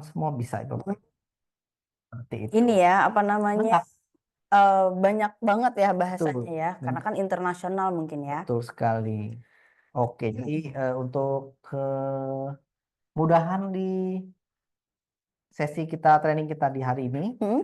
semua bisa itu seperti itu. Ini ya, apa namanya, Lengkap. banyak banget ya Betul. bahasanya ya, karena kan internasional mungkin ya. Betul sekali. Oke, jadi untuk mudahan di sesi kita training kita di hari ini Hmm?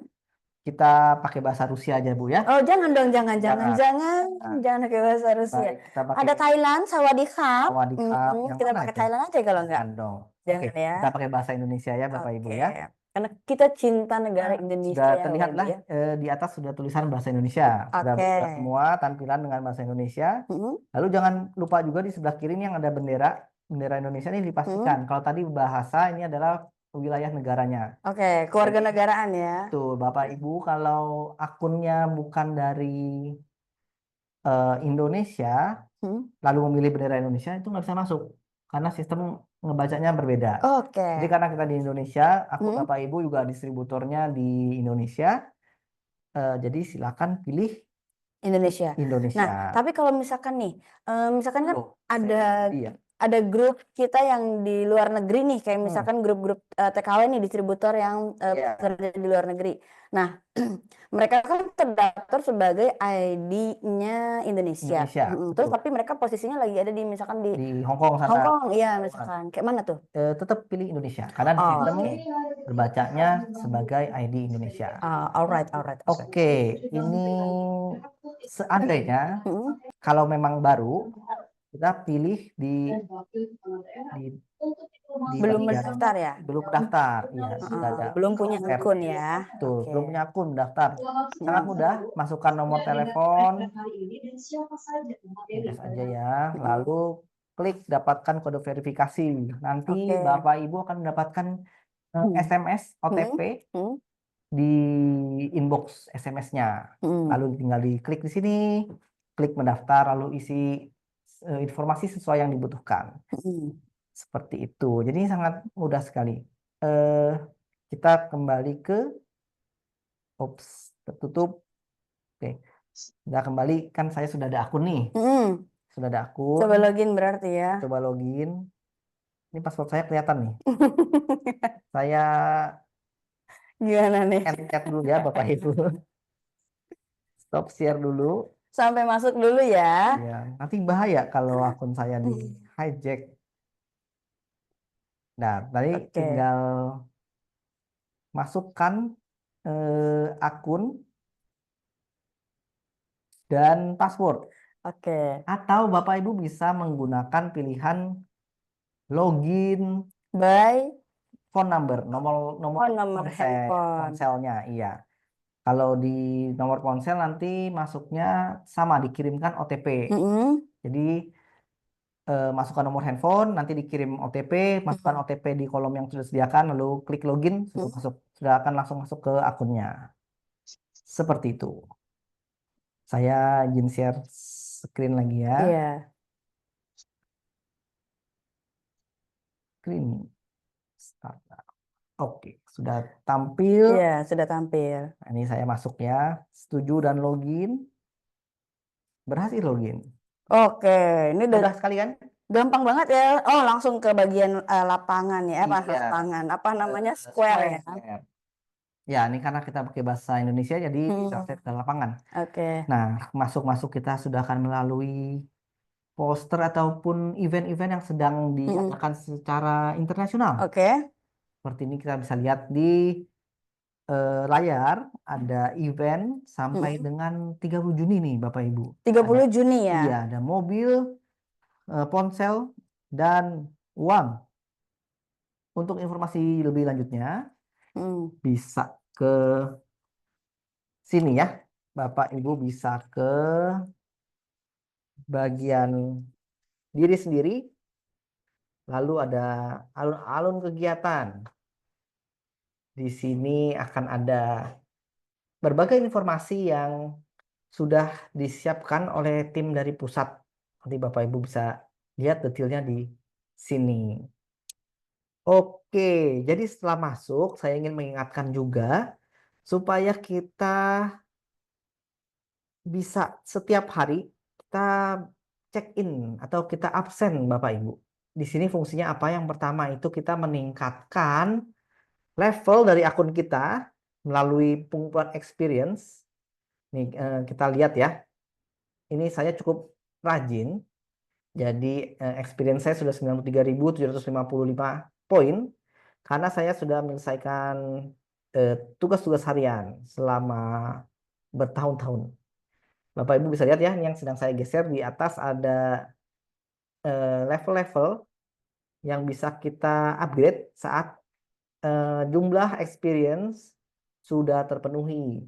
kita pakai bahasa Rusia aja Bu ya. Oh, jangan dong, jangan Jangan. Nah, jangan pakai bahasa Rusia. baik, kita pakai Ada Thailand, Sawadikap. Sawadikap. Yang Kita mana pakai itu? Thailand aja kalau enggak. Jangan dong. Oke, Jangan ya. kita pakai bahasa Indonesia ya Bapak Ibu Oke. ya. Karena kita cinta negara Nah, sudah Indonesia ya, Bapak terlihat Ibu lah ya. di atas sudah tulisan bahasa Indonesia. Sudah Oke. buka semua tampilan dengan bahasa Indonesia. Hmm, Lalu jangan lupa juga di sebelah kiri ini yang ada bendera. Bendera Indonesia ini dipastikan. hmm. Kalau tadi bahasa ini adalah wilayah negaranya. Oke, Jadi kewarganegaraan ya. tuh Bapak Ibu kalau akunnya bukan dari Indonesia, Hmm. lalu memilih bendera Indonesia itu nggak bisa masuk karena sistem ngebacanya berbeda. Oke. Jadi karena kita di Indonesia, akun Hmm. Bapak Ibu juga distributornya di Indonesia. Jadi silakan pilih Indonesia. Nah, Indonesia. tapi kalau misalkan nih, misalkan kan Oh, ada iya. ada grup kita yang di luar negeri nih, kayak Hmm, misalkan grup-grup TKW nih, distributor yang iya. bekerja di luar negeri. Nah, mereka kan terdaftar sebagai ID-nya Indonesia. Indonesia, Terus betul. tapi mereka posisinya lagi ada di misalkan di Di Hong Kong sana. Hong Kong, iya misalkan. Kayak mana tuh? Tetap pilih Indonesia karena di Oh, sistem oke. berbacanya sebagai ID Indonesia. Alright, alright. Oke. Oke, ini seandainya Mm-mm. kalau memang baru kita pilih di Belum bagian mendaftar ya? belum daftar, ya sudah ada Belum punya tab. akun ya. Tuh, Oke. belum punya akun daftar. Sangat mudah, masukkan nomor telepon, tes aja ya. Lalu klik dapatkan kode verifikasi. Nanti Oke. Bapak Ibu akan mendapatkan Hmm. SMS Hmm. OTP Hmm. di inbox SMS-nya. Hmm. Lalu tinggal diklik di sini, klik mendaftar, lalu isi informasi sesuai yang dibutuhkan. Hmm. Seperti itu. Jadi sangat mudah sekali. Eh, kita kembali ke Ops, tertutup. Oke. Udah kembali, kan saya sudah ada akun nih. Hmm. Sudah ada akun. Coba login berarti ya. Coba login. Ini password saya kelihatan nih. Saya Gimana nih? chat dulu ya Bapak Ibu. Stop share dulu. Sampai masuk dulu ya. Ya, nanti bahaya kalau akun saya di hijack. Nah, tadi Oke. tinggal masukkan akun dan password. Oke. Atau Bapak Ibu bisa menggunakan pilihan login By phone number, nomor nomor nomor handphone. ponselnya, iya. Kalau di nomor ponsel nanti masuknya sama dikirimkan OTP. Hmm. Jadi masukkan nomor handphone, nanti dikirim OTP, masukkan OTP di kolom yang sudah disediakan, lalu klik login, sudah masuk, sudah akan langsung masuk ke akunnya. Seperti itu. Saya izin share screen lagi ya. Iya. Screen start. Oke, sudah tampil. Iya, sudah tampil. Nah, ini saya masuk ya. Setuju dan login. Berhasil login. Oke, ini udah Mudah sekali kan? gampang banget ya. Oh, langsung ke bagian lapangan ya, apa Iya. lapangan? Apa namanya? Square ya. Square. Ya, ini karena kita pakai bahasa Indonesia jadi translate ke lapangan. Oke. Nah, masuk-masuk kita sudah akan melalui poster ataupun event-event yang sedang diadakan secara internasional. Oke. Seperti ini kita bisa lihat di layar ada event sampai dengan 30 Juni nih Bapak Ibu. 30 Ada, Juni ya. iya, ada mobil, ponsel, dan uang. Untuk informasi lebih lanjutnya bisa ke sini ya. Bapak Ibu bisa ke bagian diri sendiri, lalu ada alun-alun kegiatan. Di sini akan ada berbagai informasi yang sudah disiapkan oleh tim dari pusat. Nanti Bapak Ibu bisa lihat detailnya di sini. Oke, jadi setelah masuk, saya ingin mengingatkan juga supaya kita bisa setiap hari kita check in atau kita absen Bapak Ibu. Di sini fungsinya apa? Yang pertama itu kita meningkatkan level dari akun kita melalui pengumpulan experience. Nih, kita lihat ya. Ini saya cukup rajin. Jadi experience saya sudah 93.755 poin karena saya sudah menyelesaikan tugas-tugas harian selama bertahun-tahun. Bapak Ibu bisa lihat ya, ini yang sedang saya geser di atas ada level-level yang bisa kita upgrade saat jumlah experience sudah terpenuhi.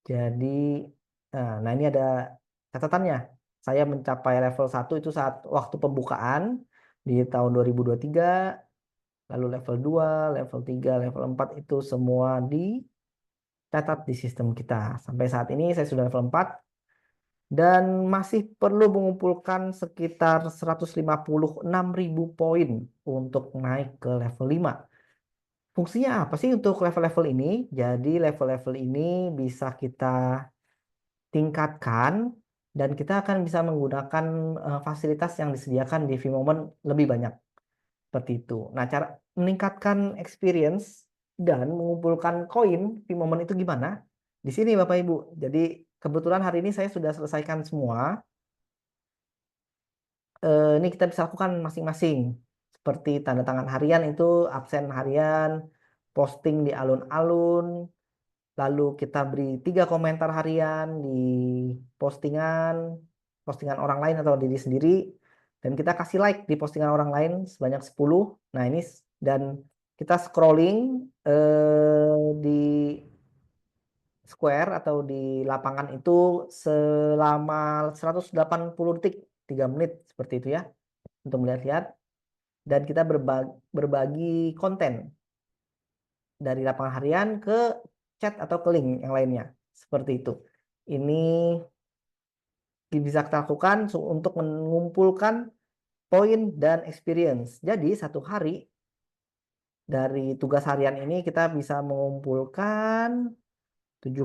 Jadi, nah ini ada catatannya. Saya mencapai level 1 itu saat waktu pembukaan di tahun 2023, lalu level 2, level 3, level 4 itu semua dicatat di sistem kita. Sampai saat ini saya sudah level 4 dan masih perlu mengumpulkan sekitar 156.000 poin untuk naik ke level 5. Fungsinya apa sih untuk level-level ini? Jadi level-level ini bisa kita tingkatkan dan kita akan bisa menggunakan fasilitas yang disediakan di Vmomen lebih banyak seperti itu. Nah, cara meningkatkan experience dan mengumpulkan koin Vmomen itu gimana? Di sini Bapak Ibu. Jadi kebetulan hari ini saya sudah selesaikan semua. Ini kita bisa lakukan masing-masing. Seperti tanda tangan harian itu absen harian, posting di alun-alun, lalu kita beri 3 komentar harian di postingan, postingan orang lain atau diri sendiri, dan kita kasih like di postingan orang lain sebanyak 10. Nah ini dan kita scrolling di square atau di lapangan itu selama 180 detik, 3 menit seperti itu ya, untuk melihat-lihat. Dan kita berbagi konten dari lapangan harian ke chat atau ke link yang lainnya. Seperti itu. Ini bisa kita lakukan untuk mengumpulkan poin dan experience. Jadi satu hari dari tugas harian ini kita bisa mengumpulkan 70,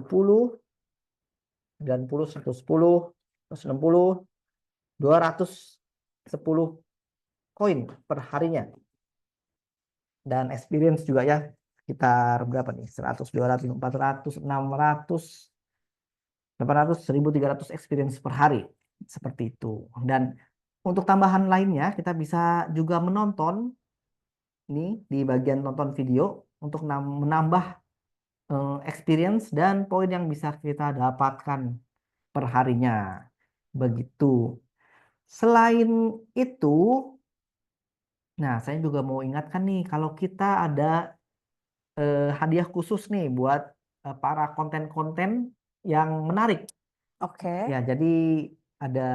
90, 110, 160, 210 koin per harinya. Dan experience juga ya sekitar berapa nih? 100, 200, 400, 600, 800, 1.300 experience per hari. Seperti itu. Dan untuk tambahan lainnya, kita bisa juga menonton ini di bagian nonton video untuk menambah experience dan poin yang bisa kita dapatkan per harinya. Begitu. Selain itu, nah saya juga mau ingatkan nih, kalau kita ada hadiah khusus nih buat para konten-konten yang menarik. Oke. Ya, jadi ada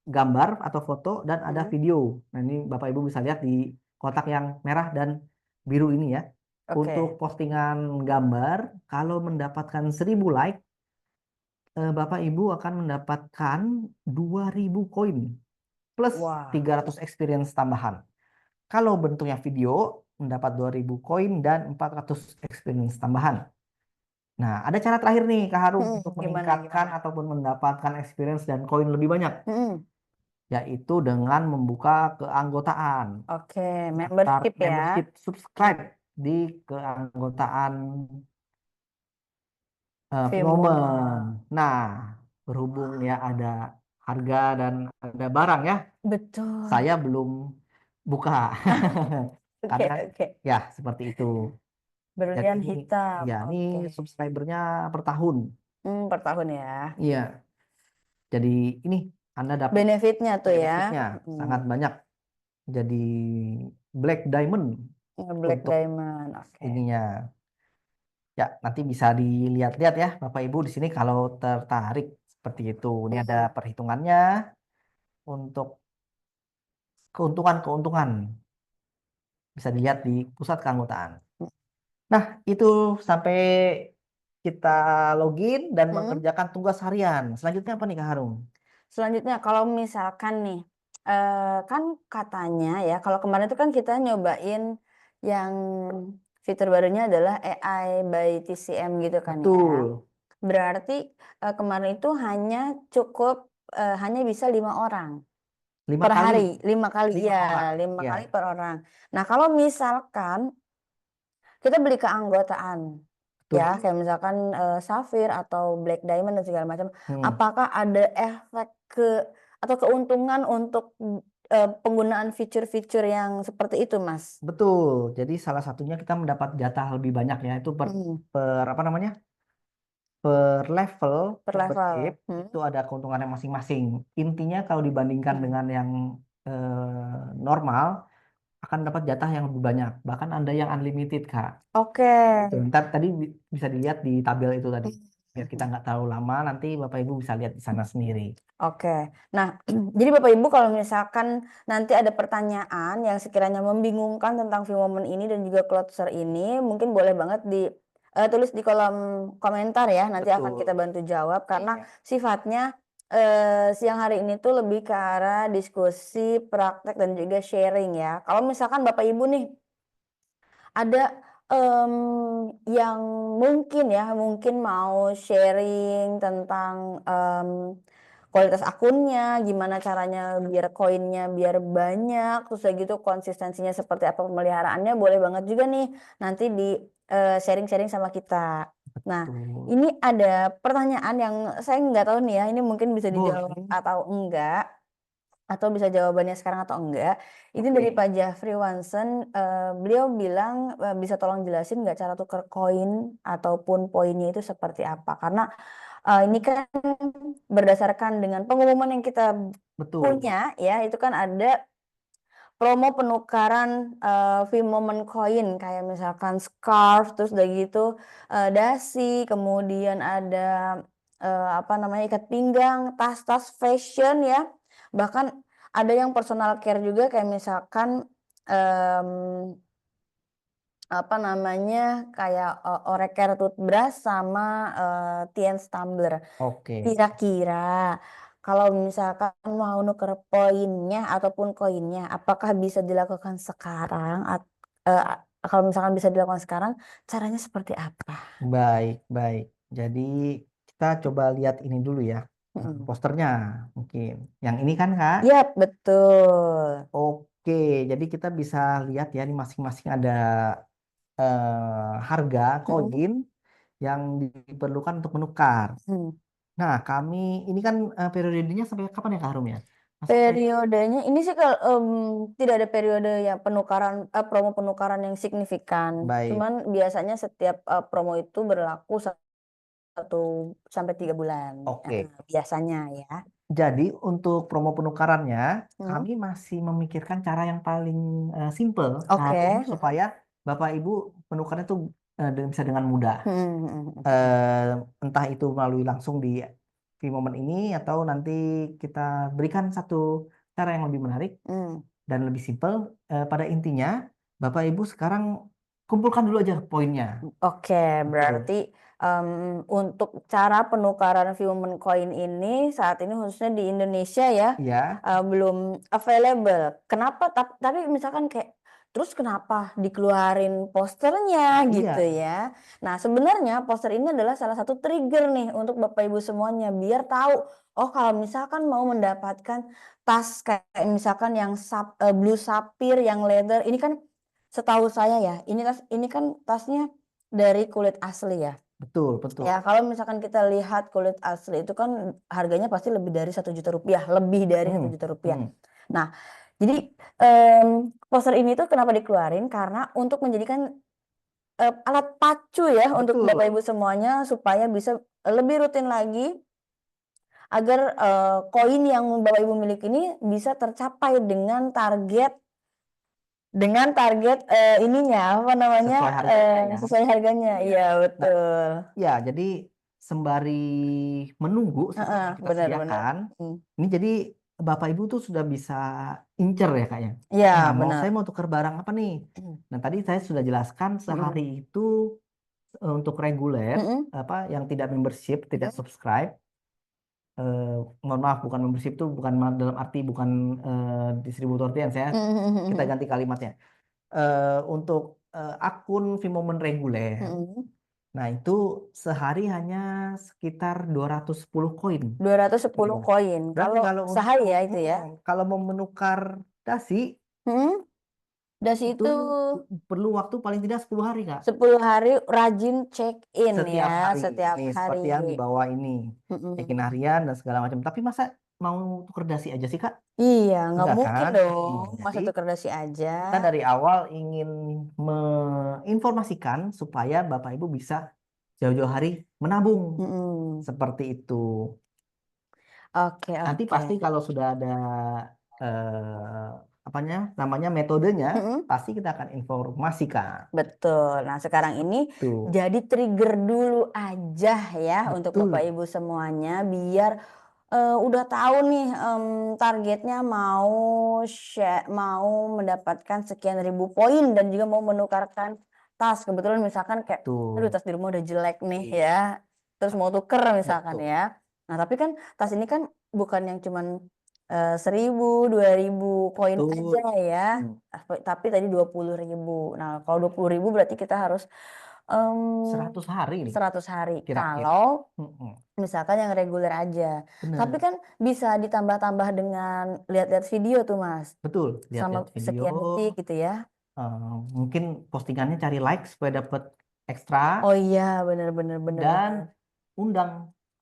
gambar atau foto dan ada video. Nah, ini Bapak Ibu bisa lihat di kotak yang merah dan biru ini ya. Untuk Oke. postingan gambar, kalau mendapatkan 1.000 like, Bapak Ibu akan mendapatkan 2.000 koin plus Wah. 300 experience tambahan. Kalau bentuknya video, mendapat 2.000 koin dan 400 experience tambahan. Nah, ada cara terakhir nih, Kak Harum, untuk Gimana meningkatkan gimana? ataupun mendapatkan experience dan koin lebih banyak, Mm-mm. yaitu dengan membuka keanggotaan. Oke, Daftar membership ya. membership, subscribe di keanggotaan Vmomen. Vimomen. Nah, berhubung ya ada harga dan ada barang ya, Betul. saya belum buka. Oke, Karena oke. ya seperti itu. Jadi Berlian ini, hitam. ya ini Oke. subscribernya per tahun. Per tahun ya. Iya, jadi ini Anda dapat Benefitnya tuh ya. benefitnya Hmm. sangat banyak. Jadi Black Diamond Black untuk Diamond. Oke. ininya. Ya, nanti bisa dilihat-lihat ya Bapak Ibu di sini kalau tertarik seperti itu. Ini ada Mm-mm. perhitungannya untuk keuntungan-keuntungan. Bisa dilihat di pusat keanggotaan. Nah, itu sampai kita login dan Mm-mm. mengerjakan tugas harian. Selanjutnya apa nih Kak Harum? Selanjutnya kalau misalkan nih, kan katanya ya, kalau kemarin itu kan kita nyobain yang fitur barunya adalah AI by TCM gitu kan ya. Betul. Berarti kemarin itu hanya bisa 5 orang 5 per kali. hari, 5 kali 5 ya, orang. 5 Ya. kali per orang. Nah kalau misalkan kita beli keanggotaan. Ya, Betul. kayak misalkan Safir atau Black Diamond dan segala macam. Hmm, Apakah ada efek atau keuntungan untuk penggunaan fitur-fitur yang seperti itu, Mas? betul. Jadi salah satunya kita mendapat jatah lebih banyak ya. Itu Hmm, per apa namanya? Per level, per per chip level. itu ada keuntungannya masing-masing. Intinya kalau dibandingkan Hmm. dengan yang normal akan dapat jatah yang lebih banyak. Bahkan ada yang unlimited, Kak. Oke. Itu. Ntar tadi bisa dilihat di tabel itu tadi. Biar kita Hmm. nggak terlalu lama, nanti Bapak Ibu bisa lihat di sana sendiri. Oke. Nah, jadi Bapak Ibu kalau misalkan nanti ada pertanyaan yang sekiranya membingungkan tentang Vimomen ini dan juga Cloudster ini, mungkin boleh banget tulis di kolom komentar ya. Nanti akan kita Betul. bantu jawab karena Iya. sifatnya siang hari ini tuh lebih ke arah diskusi, praktek dan juga sharing ya. Kalau misalkan Bapak Ibu nih ada yang mungkin mau sharing tentang kualitas akunnya, gimana caranya biar koinnya biar banyak, terus udah gitu konsistensinya seperti apa pemeliharaannya, boleh banget juga nih nanti sharing-sharing sama kita. Nah, Betul. ini ada pertanyaan yang saya nggak tahu nih ya, ini mungkin bisa dijawab Boleh. atau enggak atau bisa jawabannya sekarang atau enggak. Ini dari Oke. Pak Jafri Wansen, beliau bilang bisa tolong jelasin nggak cara tuker koin ataupun poinnya itu seperti apa? Karena ini kan berdasarkan dengan pengumuman yang kita Betul. punya ya, itu kan ada promo penukaran Vmomen Coin kayak misalkan scarf, terus udah gitu dasi, kemudian ada apa namanya ikat pinggang, tas-tas fashion ya. Bahkan ada yang personal care juga kayak misalkan em, apa namanya kayak orek care toothbrush sama Tien's tumbler. Oke. Kira-kira kalau misalkan mau nuker poinnya ataupun koinnya, apakah bisa dilakukan sekarang? Kalau misalkan bisa dilakukan sekarang, caranya seperti apa? Baik, baik. Jadi kita coba lihat ini dulu ya. Mm. Posternya mungkin. Yang ini kan, Kak? Yap, betul. Oke, jadi kita bisa lihat ya di masing-masing ada harga Mm. koin yang diperlukan untuk menukar. Hmm. Nah, kami ini kan periodenya sampai kapan ya Kak Harum ya? Masa Periodenya ini sih kalau tidak ada periode ya penukaran promo penukaran yang signifikan. baik. Cuman biasanya setiap promo itu berlaku 1 sampai 3 bulan. Oke. Biasanya ya. Jadi untuk promo penukarannya Hmm. kami masih memikirkan cara yang paling simple Kak Oke. Harum supaya Bapak Ibu menukarnya tuh bisa dengan mudah. Hmm, hmm, hmm, hmm. Entah itu melalui langsung di momen ini atau nanti kita berikan satu cara yang lebih menarik Hmm. dan lebih simpel. Pada intinya, Bapak Ibu sekarang kumpulkan dulu aja poinnya. Oke, Betul. berarti untuk cara penukaran Human Coin ini saat ini khususnya di Indonesia ya Iya, belum available. Kenapa? Tapi misalkan kayak terus kenapa dikeluarin posternya nah gitu iya, ya? Nah, sebenarnya poster ini adalah salah satu trigger nih untuk Bapak Ibu semuanya biar tahu. Oh, kalau misalkan mau mendapatkan tas kayak misalkan yang blue sapphire yang leather ini kan setahu saya ya, ini kan tasnya dari kulit asli ya. betul, betul. Ya, kalau misalkan kita lihat kulit asli itu kan harganya pasti lebih dari 1 juta rupiah, lebih dari satu Hmm, juta rupiah. hmm, Nah, jadi poster ini tuh kenapa dikeluarin? Karena untuk menjadikan alat pacu ya untuk Bapak betul. Ibu semuanya supaya bisa lebih rutin lagi agar koin yang Bapak Ibu miliki ini bisa tercapai dengan target ininya apa namanya Sesuai harganya ya. sesuai harganya. Iya. Iya, Nah, betul. ya, jadi sembari menunggu sesuai Heeh, yang kita benar-benar. sediakan, Hmm. ini jadi Bapak Ibu tuh sudah bisa incer ya kayaknya. Iya, Nah, benar. saya mau tukar barang apa nih? Nah, tadi saya sudah jelaskan sehari Mm-mm. itu untuk reguler Mm-mm. apa yang tidak membership, tidak Mm-mm. subscribe. eh, Mohon maaf, bukan membership itu bukan dalam arti bukan distributor yang saya kita Mm-mm. ganti kalimatnya. Untuk akun Vimomen reguler. Mm-mm. Nah, itu sehari hanya sekitar 210 koin. 210 Hmm. koin. Berarti Kalau kalau sehari untuk ya itu ya. kalau mau menukar dasi Mm-mm. Das Itu itu perlu waktu paling tidak 10 hari, Kak. 10 hari rajin check in Setiap ya, hari. setiap Nih, hari. seperti yang di bawah ini. Check-in Mm-mm. harian dan segala macam. Tapi masa mau tuker dasi aja sih, Kak? Iya, nggak Enggak mungkin kan? dong. Jadi Masa tuker dasi aja. kita dari awal ingin menginformasikan supaya Bapak Ibu bisa jauh-jauh hari menabung. Mm-mm. Seperti itu. Oke, Nanti oke. pasti kalau sudah ada apanya namanya metodenya, Mm-mm. pasti kita akan informasikan. Betul. Nah, sekarang ini Tuh, jadi trigger dulu aja ya untuk Bapak betul. Ibu semuanya biar udah tahu nih targetnya mau mau mendapatkan sekian ribu poin dan juga mau menukarkan tas. Kebetulan misalkan kayak, aduh Tuh, tas di rumah udah jelek nih ya, terus mau tuker misalkan betul. ya. Nah tapi kan tas ini kan bukan yang cuman 1.000, 2.000 poin aja Betul. ya, tapi tadi 20.000. Nah kalau 20.000 berarti kita harus em, 100 hari nih 100 hari. kira-kira. Kalau Mm-mm. misalkan yang reguler aja. Tapi Bener. kan bisa ditambah-tambah dengan lihat-lihat video tuh Mas. Betul. Sama Lihat-lihat video. sekian detik gitu ya. eh, Mungkin postingannya cari like supaya dapat ekstra Oh iya, bener-bener bener dan bener. undang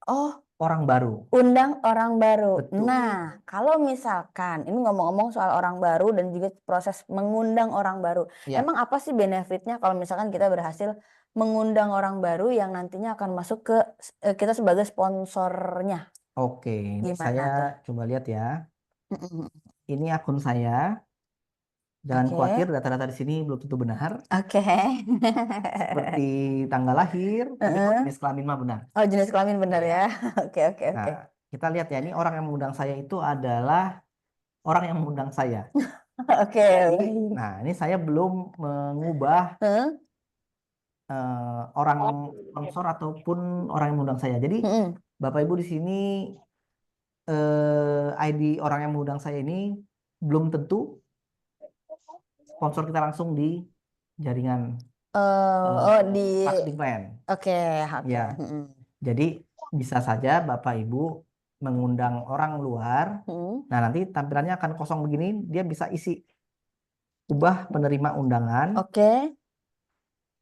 Oh, orang baru. undang orang baru. Betul. Nah, kalau misalkan ini ngomong-ngomong soal orang baru dan juga proses mengundang orang baru. Ya. Emang apa sih benefitnya kalau misalkan kita berhasil mengundang orang baru yang nantinya akan masuk ke kita sebagai sponsornya? Oke, ini saya Gimana tuh? coba lihat ya. Mm-mm. Ini akun saya. Jangan Oke. khawatir, data-data di sini belum tentu benar. Oke. Seperti tanggal lahir, tapi kalau Heeh. jenis kelamin mah benar. Oh, jenis kelamin benar Iya. ya. Oke, oke, Nah, oke. kita lihat ya, ini orang yang mengundang saya itu adalah orang yang mengundang saya. Oke, Jadi, baik. nah ini saya belum mengubah Heeh. orang sponsor ataupun orang yang mengundang saya. Jadi, Mm-mm. Bapak Ibu di sini ID orang yang mengundang saya ini belum tentu sponsor kita langsung di jaringan Oh, di marketing plan. oke, oke. Ya, Mm-mm. jadi bisa saja Bapak Ibu mengundang orang luar. Mm-mm. Nah, nanti tampilannya akan kosong begini, dia bisa isi ubah penerima undangan, Oke.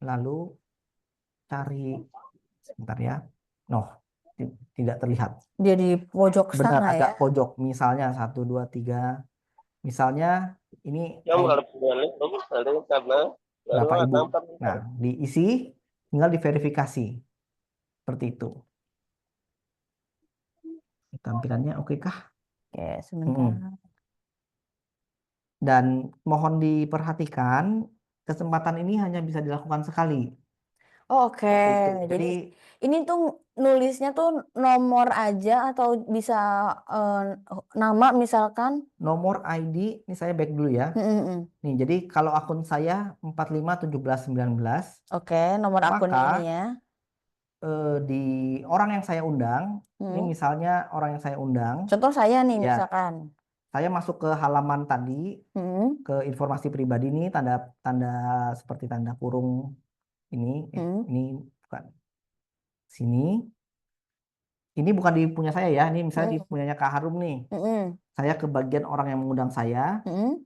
lalu cari sebentar ya. Noh, tidak terlihat. Dia di pojok Benar sana agak ya. pojok. Misalnya satu, dua, tiga. Misalnya ini Yang ID harus balik bagus sekali karena baru Bapak Ibu. nampak Nah, diisi, tinggal diverifikasi. Seperti itu. Tampilannya oke kah? Oke, sebentar. Mm-mm. Dan mohon diperhatikan, kesempatan ini hanya bisa dilakukan sekali. Oh, oke. Seperti itu. Jadi Jadi ini tuh nulisnya tuh nomor aja atau bisa eh, nama misalkan. nomor ID, ini saya back dulu ya. Mm-mm. Nih, jadi kalau akun saya 451719, Oke, nomor akunnya ini maka ya. di orang yang saya undang, ini Mm. misalnya orang yang saya undang, Contoh saya nih ya, misalkan. saya masuk ke halaman tadi, Mm. ke informasi pribadi ini, tanda tanda seperti tanda kurung ini, Mm. ini bukan sini. Ini bukan di punya saya ya, ini misalnya di Mm. punyanya Kak Harum nih. Mm. Saya ke bagian orang yang mengundang saya, Mm.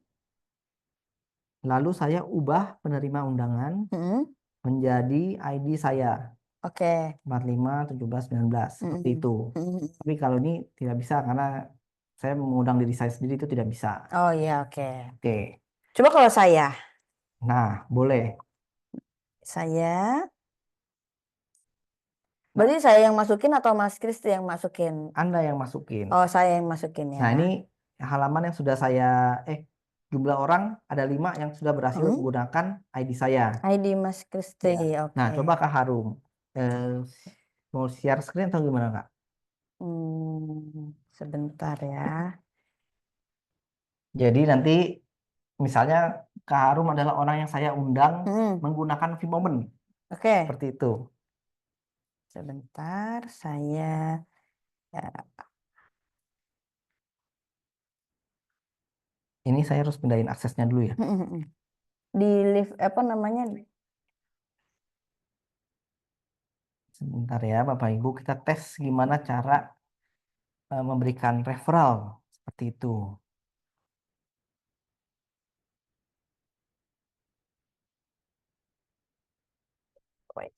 lalu saya ubah penerima undangan Mm. menjadi ID saya Oke. 451719 seperti Mm. itu. Mm. Tapi kalau ini tidak bisa karena saya mengundang diri saya sendiri itu tidak bisa. Oh iya, oke. Oke. Coba kalau Nah, boleh. saya, Nah, berarti saya yang masukin atau Mas Kristi yang masukin? Anda yang masukin. Oh, saya yang masukin ya. Nah, ini halaman yang sudah saya eh jumlah orang ada 5 yang sudah berhasil Mm. menggunakan ID saya. ID Mas Kristi, Ya. Nah, oke. coba Kak Harum eh, mau share screen atau gimana Kak? Sebentar ya. Jadi nanti misalnya Kak Harum adalah orang yang saya undang Mm. menggunakan Vmomen Oke, seperti itu. sebentar saya. Ya. Ini saya harus pindahin aksesnya dulu ya. Di live apa namanya? Sebentar ya Bapak Ibu, kita tes gimana cara memberikan referral seperti itu. Wait.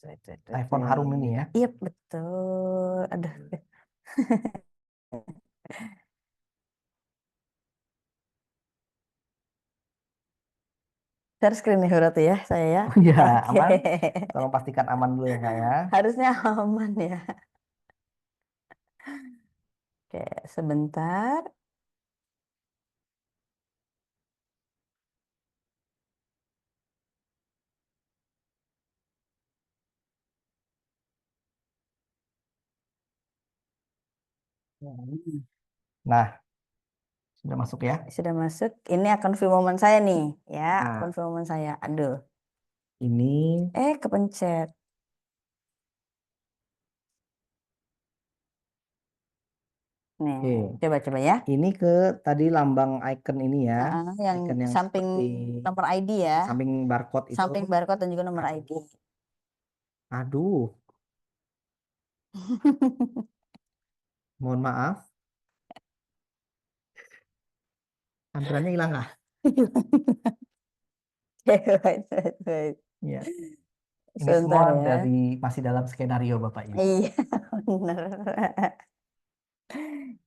iPhone harum ini ya. Iya, betul. Aduh. Share screen nih berarti ya saya ya. Iya, Oke. aman. Tolong pastikan aman dulu ya Kak ya. Harusnya aman ya. Oke, sebentar. Nah, sudah masuk ya. Sudah masuk. Ini akun view momen saya nih, ya. Nah. Akun view momen saya. Aduh. Ini Kepencet. Nih, Oke. coba ya. Ini ke tadi lambang icon ini ya. Yang Icon yang samping seperti nomor ID ya. samping barcode itu. Samping barcode dan juga nomor ID. Aduh, mohon maaf. Tampilannya hilang nggak? Wait. Iya. Ini Sebentar semua ya. masih dalam skenario Bapak Ibu. Iya, benar.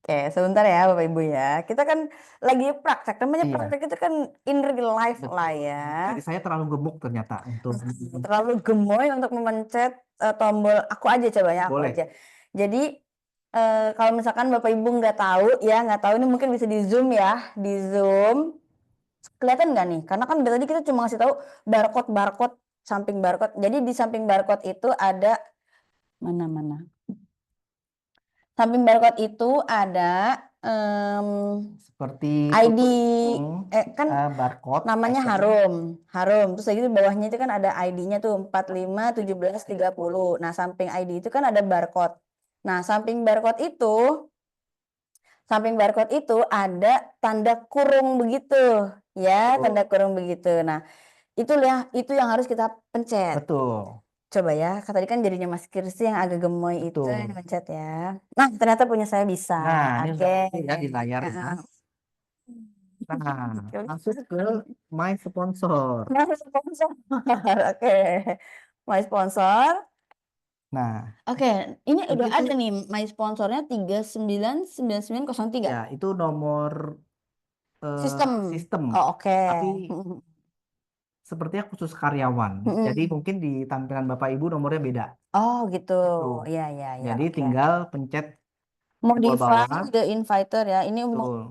Oke, sebentar ya Bapak Ibu ya. Kita kan lagi praktek. Namanya Iya. praktek itu kan in real life Betul. lah ya. Jadi saya terlalu gemuk ternyata untuk Terlalu gemoy untuk memencet tombol aku aja coba ya, aku Boleh. aja. Jadi kalau misalkan Bapak Ibu nggak tahu ini mungkin bisa di zoom ya, di zoom. Kelihatan nggak nih? Karena kan dari tadi kita cuma ngasih tahu barcode, samping barcode. Jadi di samping barcode itu ada mana? Samping barcode itu ada seperti ID, kan barcode namanya icon. Harum. Terus lagi bawahnya itu kan ada ID-nya tuh 45 17 30. Nah, samping ID itu kan ada barcode. Nah, samping barcode itu ada tanda kurung begitu, ya, Betul. tanda kurung begitu. Nah, itu yang harus kita pencet. Betul. Coba ya, tadi kan jadinya Mas Kirsi yang agak gemoy itu Betul. yang pencet ya. Nah, ternyata punya saya bisa. Nah, ini Oke. ya di layar ya. Nah, masuk ke My Sponsor. My sponsor. Oke. My sponsor. Nah, Oke, ini itu udah tuh- ada nih My sponsornya 399903. ya itu nomor Sistem. sistem. Oh, oke. Tapi sepertinya khusus karyawan. Jadi mungkin di tampilan Bapak Ibu nomornya beda. Oh, gitu. Gitu. Iya, Jadi oke. tinggal pencet Modify bawah. the inviter ya. Ini Betul.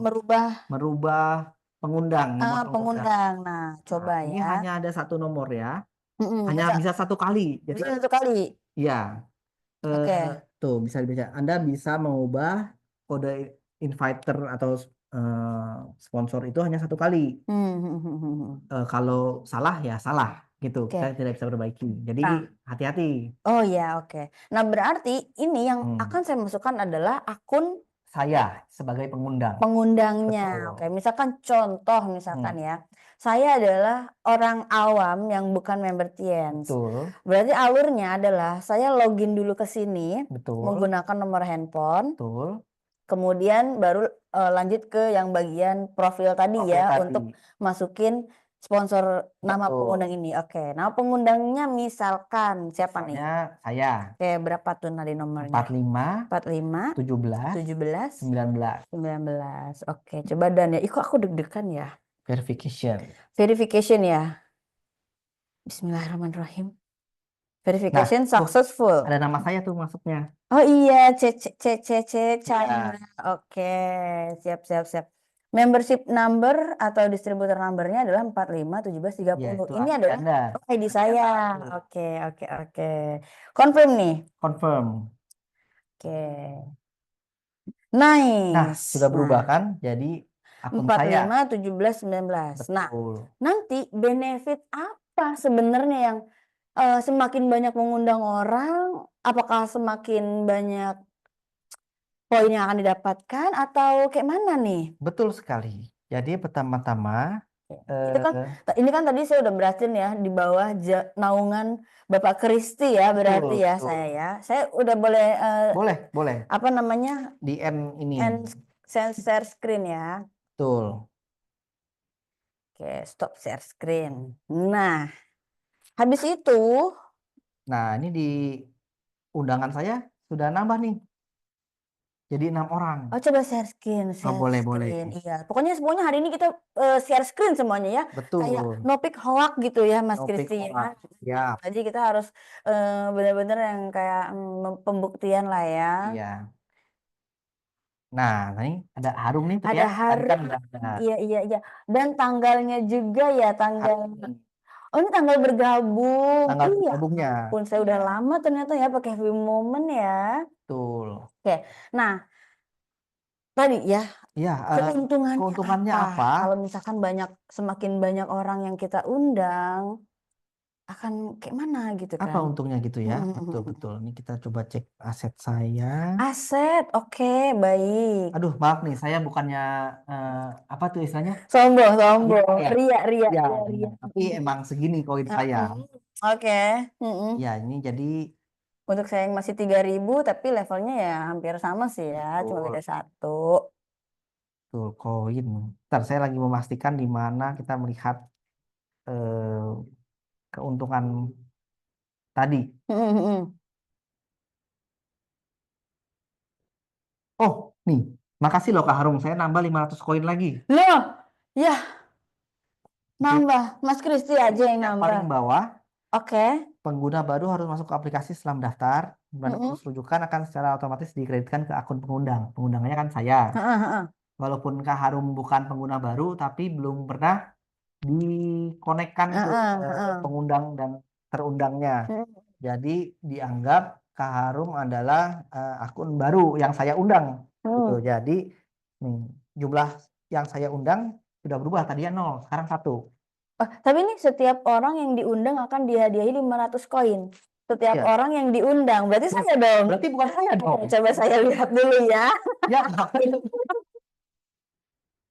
merubah pengundang, nomor pengundang. Nah, coba Nah, ini ya. hanya ada satu nomor ya. Hanya bisa satu kali. Jadi Bisa satu kali. ya. Oke. Tuh bisa dibaca. Anda bisa mengubah kode inviter atau sponsor itu hanya satu kali. Kalau salah ya salah gitu. Oke. Kita tidak bisa perbaiki. Jadi Nah. hati-hati. Oh ya, oke. Nah, berarti ini yang akan saya masukkan adalah akun saya sebagai pengundang. pengundangnya. Betul. Oke, misalkan contoh ya. Saya adalah orang awam yang bukan member Tiens. Betul. Berarti alurnya adalah saya login dulu ke sini Betul. menggunakan nomor handphone. Betul. Kemudian baru lanjut ke yang bagian profil tadi ya untuk masukin sponsor nama pengundang ini. Oke, nama pengundangnya misalkan siapa nih? Saya. Oke, berapa tuh tadi nomornya? 45 17 19. Oke, coba dan ya. Kok aku deg-degan ya? Verification ya. Bismillahirrahmanirrahim. Verification Nah, successful. ada nama saya tuh masuknya. Oh iya, China. Oke, siap. Membership number atau distributor numbernya adalah 45 17 30. Ini adalah ID saya. Oke. Confirm nih. Confirm. Oke. Nice. Nah, sudah berubah kan? Jadi akun saya. 45 17 19. Nah, Betul. nanti benefit apa sebenarnya yang semakin banyak mengundang orang, apakah semakin banyak poin yang akan didapatkan atau kayak mana nih? Betul sekali. Jadi pertama-tama ini kan tadi saya udah berhasil ya di bawah naungan Bapak Kristi ya berarti ya betul. saya ya. Saya udah boleh boleh. Apa namanya? Di end ini. Share screen ya. Betul. Oke, stop share screen. Nah, habis itu Nah, ini di undangan saya sudah nambah nih. Jadi 6 orang. Oh, coba share screen, Oh, boleh. Iya, pokoknya semuanya hari ini kita share screen semuanya ya. Kayak Betul. no pick hoax gitu ya, Mas No pick Kristi ya. hoax. Siap. Jadi kita harus benar-benar yang kayak pembuktian lah ya. Iya. Nah, ini ada harum nih tuh Ada ya. Tadi kan hari, udah ada iya. Dan tanggalnya juga ya, tanggal. hari ini, Oh, ini tanggal bergabung. tanggal Iya, bergabungnya. ampun, saya udah lama ternyata ya pakai View Moment ya. Betul. Oke, nah tadi ya, Iya, keuntungannya keuntungannya apa? apa? Kalau misalkan semakin banyak orang yang kita undang, akan kayak mana gitu Apa kan? untungnya gitu ya? Betul. Ini kita coba cek aset saya. Aset, oke, baik. Aduh, maaf nih, saya bukannya apa tuh istilahnya? Sombong, Ya, ria, ya, ria. tapi emang segini koin saya. Oke. Mm-mm. Ya, ini jadi Untuk saya yang masih 3.000, tapi levelnya ya hampir sama sih ya, cuma betul, beda 1. betul koin. Ntar saya lagi memastikan di mana kita melihat eh, keuntungan tadi. Mm-mm. Oh, nih, makasih loh Kak Harum, saya nambah 500 koin lagi. Loh, ya Oke, nambah. Mas Kristi aja yang yang nambah. paling bawah, Oke. pengguna baru harus masuk ke aplikasi setelah mendaftar. Dan Mm-mm. urus rujukan akan secara otomatis dikreditkan ke akun pengundang. Pengundangnya kan saya. Heeh, heeh. Walaupun Kak Harum bukan pengguna baru, tapi belum pernah dikonekkan ke Heeh, heeh. pengundang dan terundangnya. Mm-mm. Jadi dianggap Kak Harum adalah akun baru yang saya undang. Gitu. Hmm. Jadi nih, jumlah yang saya undang sudah berubah. Tadinya 0, sekarang 1. Oh, tapi ini setiap orang yang diundang akan dihadiahi 500 koin. Setiap Ya, orang yang diundang. Berarti saya dong. berarti bukan saya dong. Oke, coba saya lihat dulu ya. Ya,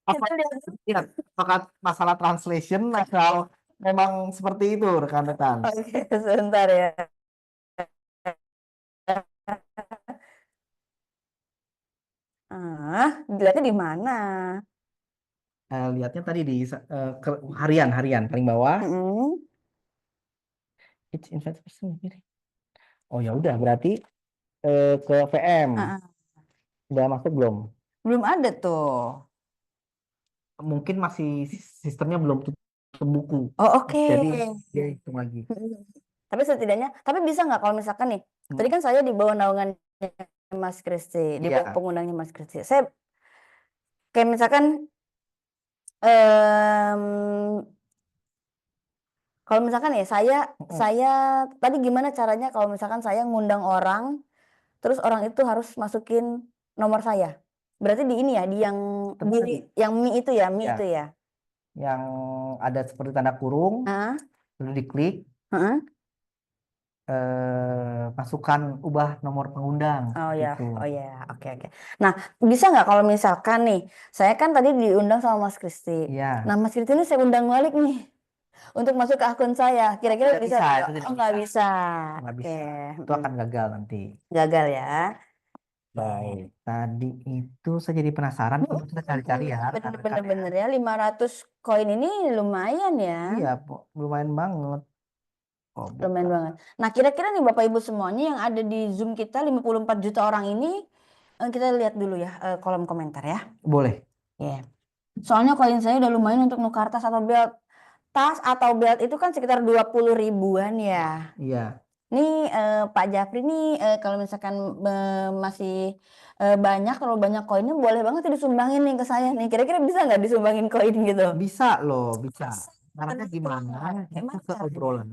apa Kita lihat. lihat apakah masalah translation asal memang seperti itu rekan-rekan. Oke, sebentar ya. Dilihatnya di mana? Lihatnya tadi di harian paling bawah. Mm-mm. It's invite person. Oh ya udah berarti ke VM Ah, udah masuk belum? belum ada tuh. Mungkin masih sistemnya belum tutup buku. Oh, oke. Jadi dia hitung lagi. Mm-mm. Tapi setidaknya, tapi bisa nggak kalau misalkan nih, tadi Hmm, kan saya di bawah naungan Mas Kristi, di bawah Iya. pengundangnya Mas Kristi. Saya kayak misalkan em, kalau misalkan ya Mm-mm. saya tadi gimana caranya kalau misalkan saya ngundang orang, terus orang itu harus masukin nomor saya. Berarti di ini ya, di yang Tapi di tadi yang Mi itu ya ya. yang ada seperti tanda kurung Hah? lalu diklik Heeh. masukkan ubah nomor pengundang Oh ya, gitu. oke. Nah, bisa nggak kalau misalkan nih, saya kan tadi diundang sama Mas Kristi. Iya. Nah, Mas Kristi ini saya undang balik nih untuk masuk ke akun saya. Kira-kira Tidak bisa bisa, nggak? itu tidak Oh, nggak bisa. bisa. Nggak Oke. bisa. Itu Mm. akan gagal nanti. Gagal ya. Baik. Tadi itu saya jadi penasaran. Coba kita cari-cari ya rekan-rekan ya. Bener-bener ya, 500 koin ini lumayan ya. Iya, lumayan banget. Oh, buka. Lumayan banget. Nah, kira-kira nih Bapak Ibu semuanya yang ada di Zoom kita 54 juta orang ini, kita lihat dulu ya kolom komentar ya. Boleh. Ya. Soalnya koin saya udah lumayan untuk nukar tas atau belt. Tas atau belt itu kan sekitar 20 ribuan ya. Iya. Nih Pak Jafri nih kalau misalkan masih banyak, kalau banyak koinnya boleh banget disumbangin nih ke saya nih. Kira-kira bisa nggak disumbangin koin gitu? Bisa loh, bisa. Caranya gimana? Kayak Kita mana ke caranya? obrolan.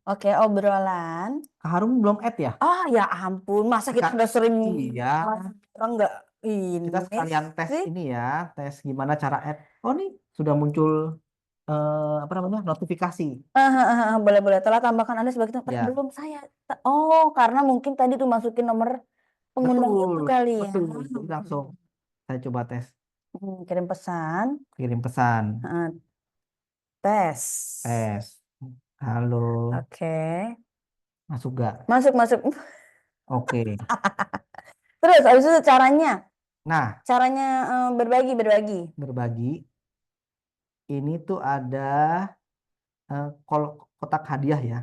Oke, obrolan. Kak Harum belum add ya? Oh ya ampun, masa kita Kak, udah sering iya. orang nggak Kita ini sekalian tes sih. ini ya, tes gimana cara add. Oh nih, sudah muncul apa namanya notifikasi. Boleh. Telah tambahkan Anda sebagai Ya, belum saya. Oh, karena mungkin tadi tuh masukin nomor pengundang betul, itu kali ya. betul. Jadi langsung saya coba tes, Kirim pesan, kirim pesan, eh, tes. tes. Halo, Oke. masuk gak? Masuk. Oke. Terus habis itu caranya, Nah, berbagi. berbagi. Ini tuh ada kotak hadiah ya.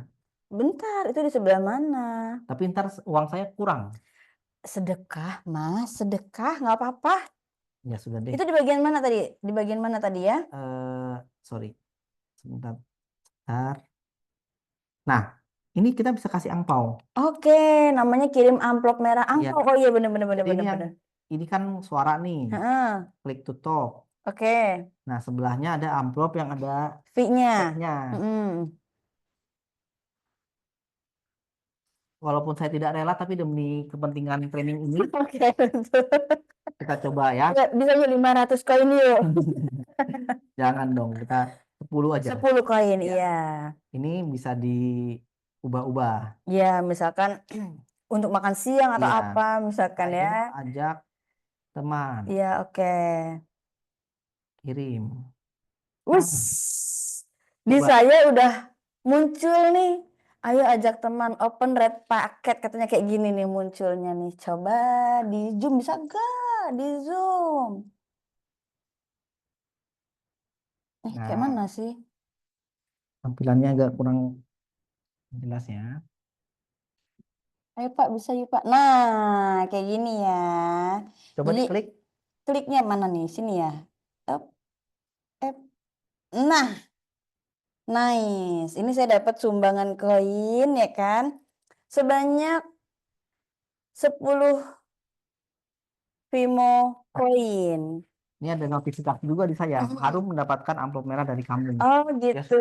bentar, itu di sebelah mana? Tapi ntar uang saya kurang. Sedekah, Mas, sedekah, nggak apa-apa. Ya sudah deh. Itu di bagian mana tadi? Di bagian mana tadi ya? Sorry, sebentar. Bentar. Nah, ini kita bisa kasih angpau. Oke, namanya kirim amplop merah Iya. angpau. Oh iya, bener bener bener Jadi bener ini bener. ini kan suara nih, Heeh, klik to talk. oke, Nah, sebelahnya ada amplop yang ada V-nya. tag-nya. Mm-mm. Walaupun saya tidak rela, tapi demi kepentingan training ini, Oke, betul. kita coba ya. Ya, bisa yuk 500 koin yuk. Jangan dong, kita 10 aja. 10 koin, Ya. iya. Ini bisa diubah-ubah. Ya, misalkan untuk makan siang atau Iya. apa, misalkan Ayo ya. ajak teman, Iya, oke. kirim. Wus, di Coba. saya udah muncul nih. Ayo ajak teman open red paket, katanya kayak gini nih munculnya nih. Coba di zoom, bisa gak? Di zoom. Kayak Nah, mana sih? tampilannya agak kurang jelas ya. Ayo Pak, bisa yuk Pak. Nah, kayak gini ya. Coba Jadi diklik. kliknya mana nih? Sini ya. Up, up. Nah, nice. Ini saya dapat sumbangan koin ya kan. Sebanyak 10 Vimo koin. Ini ada notifikasi juga di saya. Harum mendapatkan amplop merah dari kamu. Oh Ya, gitu.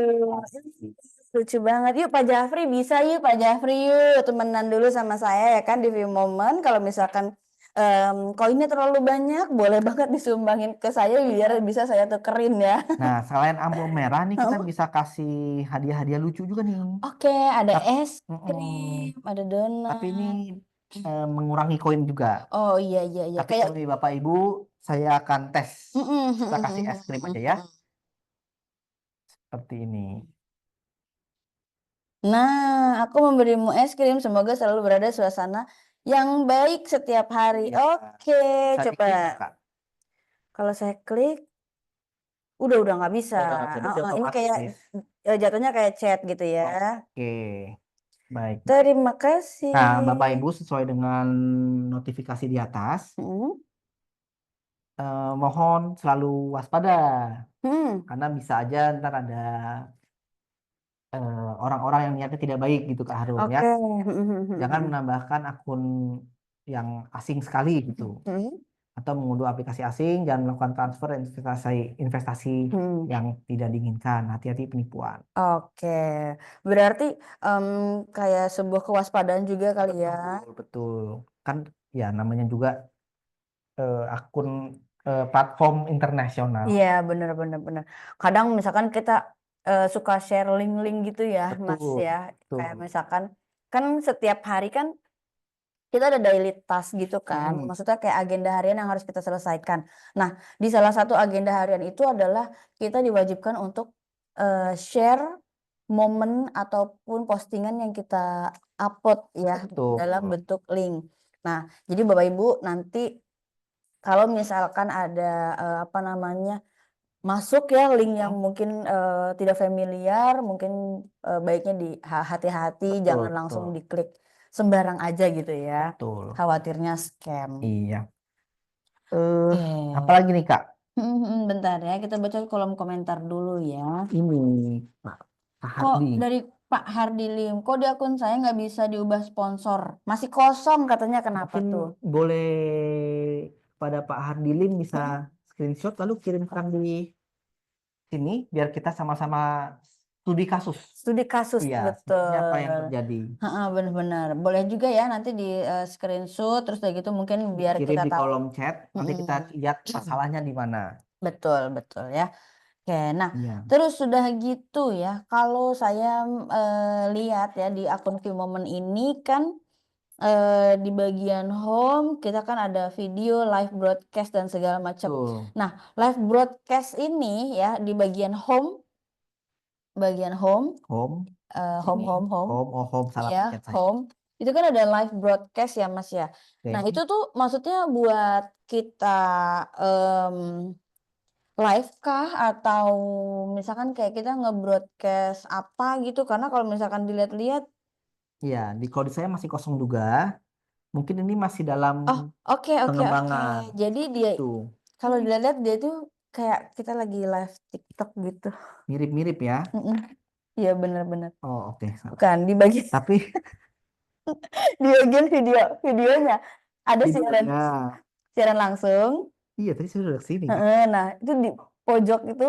Lucu banget. Yuk Pak Jafri, bisa yuk Pak Jafri yuk. Temenan dulu sama saya ya kan di View Moment. Kalau misalkan koinnya terlalu banyak, boleh banget disumbangin ke saya biar bisa saya tukerin ya. Nah, selain amplop merah nih kita bisa kasih hadiah-hadiah lucu juga nih. Oke, ada Tap- es Mm-mm. krim, ada Tapi ini donat. mengurangi koin juga. Oh iya iya iya. Tapi Kayak demi Bapak Ibu, saya akan tes. Kita kasih es krim aja ya. Seperti ini. Nah, aku memberimu es krim. Semoga selalu berada suasana yang baik setiap hari. Ya, Oke, bisa coba. diklik nggak, Kak? Kalau saya klik, udah nggak bisa. Udah nggak bisa, berarti Ini kayak otomatis. jatuhnya kayak chat gitu ya. Oke, baik. Terima kasih. Nah, Bapak Ibu sesuai dengan notifikasi di atas, Hmm. mohon selalu waspada Hmm. karena bisa aja ntar ada orang-orang yang niatnya tidak baik gitu Kak Harum ya. Oke. Jangan menambahkan akun yang asing sekali gitu. Hmm. Atau mengunduh aplikasi asing, jangan melakukan transfer investasi Hmm. yang tidak diinginkan. Hati-hati penipuan. Oke, berarti kayak sebuah kewaspadaan juga kali ya. Betul, betul. Kan ya namanya juga akun platform internasional. Iya, benar-benar benar. Kadang misalkan kita suka share link-link gitu ya, Mas Betul, ya. Kayak betul. misalkan kan setiap hari kan kita ada daily task gitu kan. Hmm, Maksudnya kayak agenda harian yang harus kita selesaikan. Nah, di salah satu agenda harian itu adalah kita diwajibkan untuk share momen ataupun postingan yang kita upload ya betul. dalam bentuk link. Nah, jadi Bapak Ibu nanti kalau misalkan ada apa namanya masuk ya link yang mungkin tidak familiar, mungkin baiknya hati-hati, Betul, jangan langsung betul. diklik sembarang aja gitu ya. Betul. Khawatirnya scam. Iya. Eh, Oke. apalagi nih Kak? Bentar ya, kita baca kolom komentar dulu ya. Ini Pak Kok Hardi. dari Pak Hardi Lim, kok di akun saya nggak bisa diubah sponsor? Masih kosong katanya, kenapa Mungkin tuh? boleh pada Pak Hardilin bisa screenshot lalu kirim sekarang di sini biar kita sama-sama studi kasus. Studi kasus, Iya, sebenarnya apa yang betul. terjadi. Benar-benar. Boleh juga ya nanti di screenshot terus kayak gitu mungkin biar Kirim kita di tahu. kolom chat, nanti kita lihat masalahnya di mana. Betul, betul ya. Oke, nah Iya. terus sudah gitu ya, kalau saya lihat ya di akun Vmomen ini kan di bagian home kita kan ada video, live broadcast dan segala macam. Tuh, Nah, live broadcast ini ya di bagian home, home, home, sini, home, oh home, salah ya pencet saya. home. Itu kan ada live broadcast ya Mas ya. Nah, Oke. itu tuh maksudnya buat kita em, live kah atau misalkan kayak kita nge-broadcast apa gitu, karena kalau misalkan dilihat-lihat Iya, kalau di saya masih kosong juga. Mungkin ini masih dalam Oh, oke. pengembangan. Jadi dia Tuh, kalau dilihat dia tuh kayak kita lagi live TikTok gitu. mirip-mirip ya. Mm-mm. Iya bener-bener. Oh, oke. Bukan di bagian Tapi videonya ada videonya, siaran langsung. iya tadi saya udah kesini. Heeh, nah itu di pojok itu,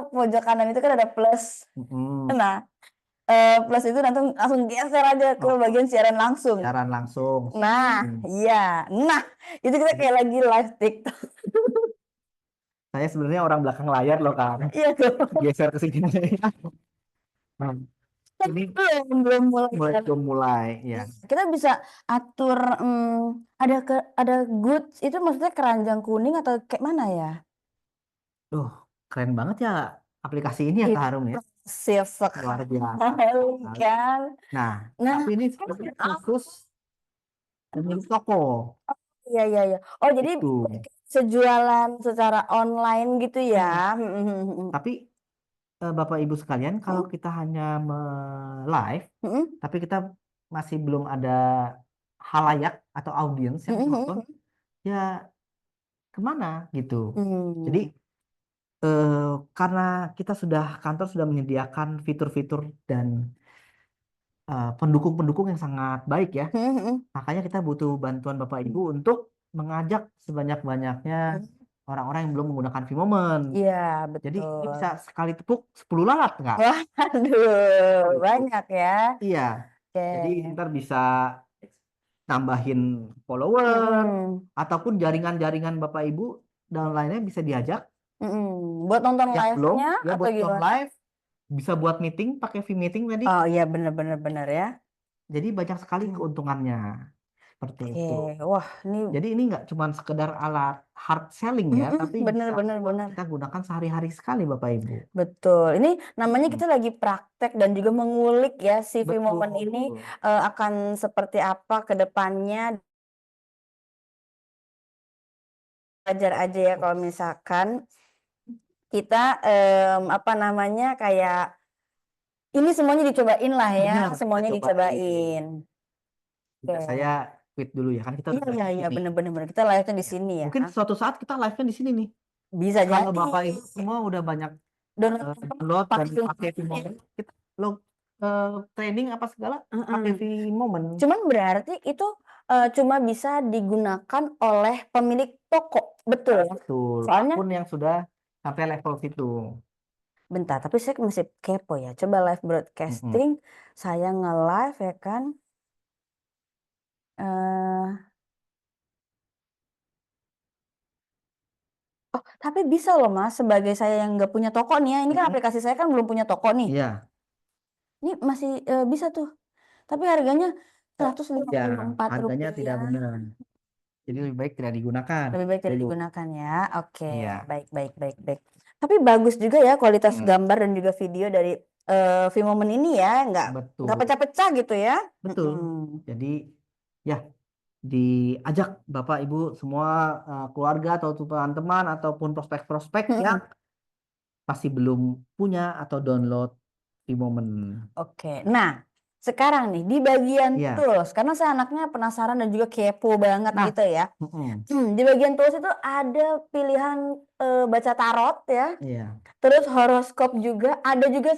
pojok kanan itu kan ada plus. Mm-mm. Nah, plus itu nanti langsung geser aja ke Oh, bagian siaran langsung. siaran langsung. Nah, iya. Nah, itu kita kayak lagi live TikTok. Saya sebenarnya orang belakang layar loh kan. Iya tuh. Geser ke sini. Nah, ini Belum mulai. belum mulai ya. Kita bisa atur, ada goods itu maksudnya keranjang kuning atau kayak mana ya? Duh, keren banget ya aplikasi ini ya Kak Harum ya. Impresif Luar biasa. sekali kan. Nah, Nah, tapi ini sebenarnya khusus pemilik toko. iya. Oh, jadi Itu. sejualan secara online gitu ya? Tapi Bapak Ibu sekalian, kalau kita hanya live, tapi kita masih belum ada halayak atau audiens yang nonton, ya kemana gitu. Jadi karena kita kantor sudah menyediakan fitur-fitur dan pendukung-pendukung yang sangat baik ya, makanya kita butuh bantuan Bapak Ibu untuk mengajak sebanyak-banyaknya orang-orang yang belum menggunakan V-Moment. Iya, Jadi ini betul. bisa sekali tepuk 10 lalat nggak? Waduh, banyak ya. Iya. Oke. Jadi ntar bisa nambahin follower ataupun jaringan-jaringan Bapak Ibu dan lainnya bisa diajak. Buat nonton Yang belum live-nya ya atau buat nonton gimana? live, bisa buat meeting pakai V-Meeting tadi. Oh iya, bener ya. Jadi banyak sekali keuntungannya. Seperti Oke, itu. wah ini Jadi ini nggak cuma sekedar alat hard selling ya, tapi bener. bisa kita gunakan sehari-hari sekali Bapak Ibu. Betul. Ini namanya kita lagi praktek dan juga mengulik ya si Betul. V-Moment ini akan seperti apa ke depannya. Wajar aja ya kalau misalkan kita apa namanya kayak ini semuanya dicobain lah ya, Benar, kita semuanya cobain. dicobain. Udah, Oke. saya quit dulu ya, kan kita udah Iya di sini. bener. Kita live-nya di sini ya. Mungkin suatu saat kita live-nya di sini nih. Bisa Kalau jadi. Bapak Ibu semua udah banyak download dan pakai V-Moment, kita training apa segala pakai V-Moment. Cuman berarti itu cuma bisa digunakan oleh pemilik toko, betul ya? Betul. Soalnya Akun yang sudah sampai level situ. bentar, tapi saya masih kepo ya. Coba live broadcasting, saya nge-live ya kan. Oh, tapi bisa loh Mas, sebagai saya yang nggak punya toko nih ya. Ini kan aplikasi saya kan belum punya toko nih. Iya. Ini masih bisa tuh. Tapi harganya Ya, Rp154. harganya tidak benar. Jadi lebih baik tidak digunakan. Lebih baik tidak dulu. digunakan ya. Oke, Iya. baik. Tapi bagus juga ya kualitas gambar dan juga video dari V-Moment ini ya, nggak Betul. pecah-pecah gitu ya. Betul. Jadi ya diajak Bapak Ibu semua keluarga atau teman-teman ataupun prospek-prospek yang masih belum punya atau download V-Moment. Oke, nah sekarang nih di bagian Iya. tools, karena saya anaknya penasaran dan juga kepo banget Nah. gitu ya. Di bagian tools itu ada pilihan baca tarot ya, Iya. terus horoskop juga, ada juga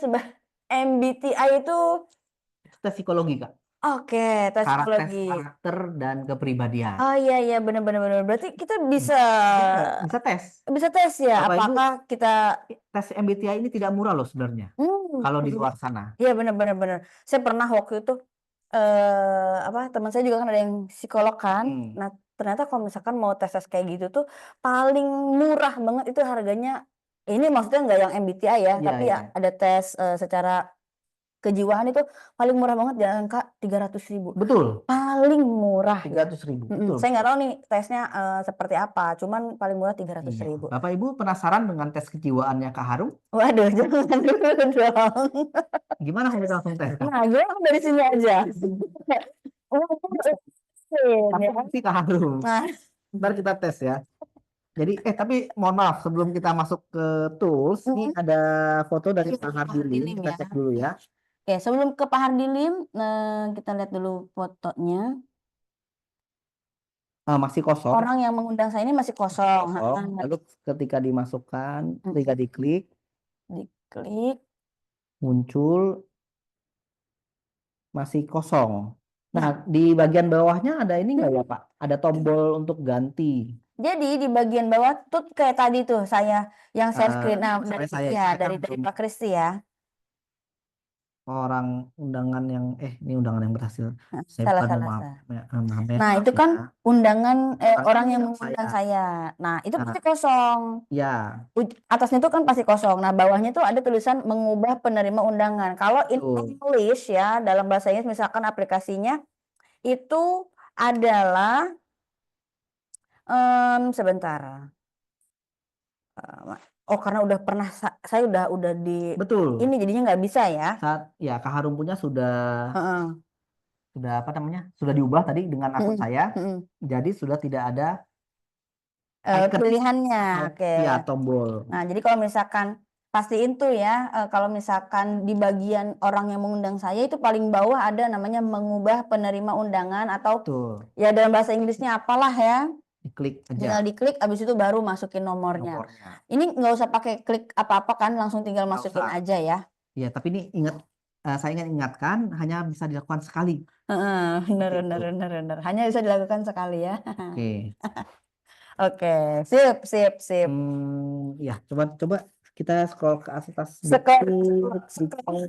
MBTI itu. Tes psikologi Kak. Oke, tes psikologi. Karakter dan kepribadian. Oh iya benar. Berarti kita bisa tes. Bisa tes ya, Bapak Ibu, apakah kita tes MBTI ini tidak murah loh sebenarnya. Kalau di luar sana. Iya benar. Saya pernah waktu itu teman saya juga kan ada yang psikolog kan. Nah, ternyata kalau misalkan mau tes kayak gitu tuh paling murah banget itu harganya. Ini maksudnya nggak yang MBTI ya, Iya, tapi iya. ada tes secara kejiwaan itu paling murah banget di angka 300.000. Betul. Paling murah. 300.000. Betul. Saya nggak tahu nih tesnya seperti apa, cuman paling murah 300.000. Bapak Ibu penasaran dengan tes kejiwaannya Kak Harum? Waduh, jangan dulu dong. Gimana kalau kita langsung tes? Nah, gue dari sini aja. Tapi Kak Harum. Ntar kita tes ya. Jadi, tapi mohon maaf sebelum kita masuk ke tools, ini ada foto dari Pak Hardili. Kita cek dulu ya. Oke, sebelum ke Pak Hardilim, kita lihat dulu fotonya. Masih kosong. Orang yang mengundang saya ini masih kosong. Kosong. Lalu ketika dimasukkan, ketika diklik, Diklik. muncul masih kosong. Nah, di bagian bawahnya ada ini nggak ya, Pak? Ada tombol untuk ganti. Jadi di bagian bawah tuh kayak tadi tuh saya yang share screen. Nah, misalnya dari saya kan dari belum Pak Kristi ya. orang undangan yang ini undangan yang berhasil. Saya Salah bukan salah maaf. salah. Maaf ya, Nah, itu maaf kan ya. undangan Orang orang yang yang mengundang saya. saya. Nah, itu Nah. pasti kosong. Ya, Atasnya itu kan pasti kosong. Nah, bawahnya tuh ada tulisan mengubah penerima undangan. Kalau in betul. English ya, dalam bahasa Inggris misalkan aplikasinya itu adalah sebentar. Oh, karena udah pernah saya udah di Betul. ini jadinya nggak bisa ya. Saat ya Kaharum punya sudah Heeh. apa namanya? Sudah diubah tadi dengan akun saya. Mm-mm. Jadi sudah tidak ada icon Pilihannya. atau Oke. ya tombol. Nah, jadi kalau misalkan pastiin tuh ya, kalau misalkan di bagian orang yang mengundang saya itu paling bawah ada namanya mengubah penerima undangan atau Betul. ya dalam bahasa Inggrisnya apalah ya. Diklik aja Tinggal diklik, abis itu baru masukin nomornya. nomornya. Ini nggak usah pakai klik apa-apa kan, langsung tinggal Nggak masukin usah. aja ya. Ya, tapi ini saya ingatkan hanya bisa dilakukan sekali. Bener, Seperti bener, itu. bener, bener. Hanya bisa dilakukan sekali ya. Oke. Oke, sip, sip, sip. Ya, coba kita scroll ke atas scroll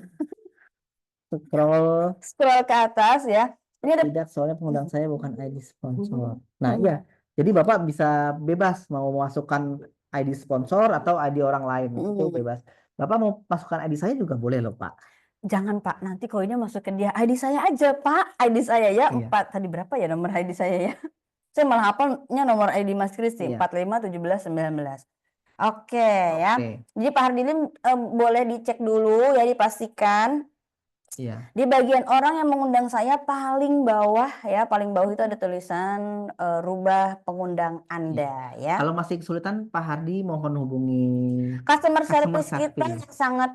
Scroll ke atas ya. Ini ada tidak, soalnya pengundang saya bukan ID sponsor. Nah, iya. Jadi Bapak bisa bebas mau masukkan ID sponsor atau ID orang lain. Itu bebas. Bapak mau masukkan ID saya juga boleh loh, Pak. Jangan Pak, nanti koinnya masukin dia. ID saya aja Pak, ID saya ya Iya. 4. Tadi berapa ya nomor ID saya ya? Saya malah hafalnya nomor ID Mas Kristi, Iya. 45 17 19. Oke ya. Jadi Pak Hardilim boleh dicek dulu ya, dipastikan. Iya. Di bagian orang yang mengundang saya paling bawah ya, paling bawah itu ada tulisan rubah pengundang Anda ya. Kalau masih kesulitan, Pak Hardi mohon hubungi Customer service kita sangat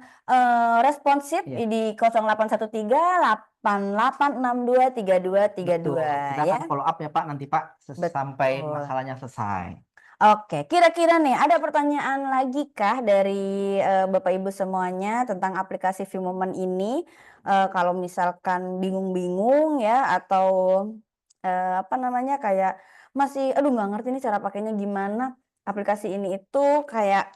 responsif di 0813 8862 3232 Kita ya. akan follow up ya Pak nanti Pak sampai masalahnya selesai. Oke, kira-kira nih ada pertanyaan lagi kah dari Bapak Ibu semuanya tentang aplikasi Vmoment ini? Kalau misalkan bingung-bingung ya atau apa namanya kayak masih aduh nggak ngerti nih cara pakainya gimana, aplikasi ini itu kayak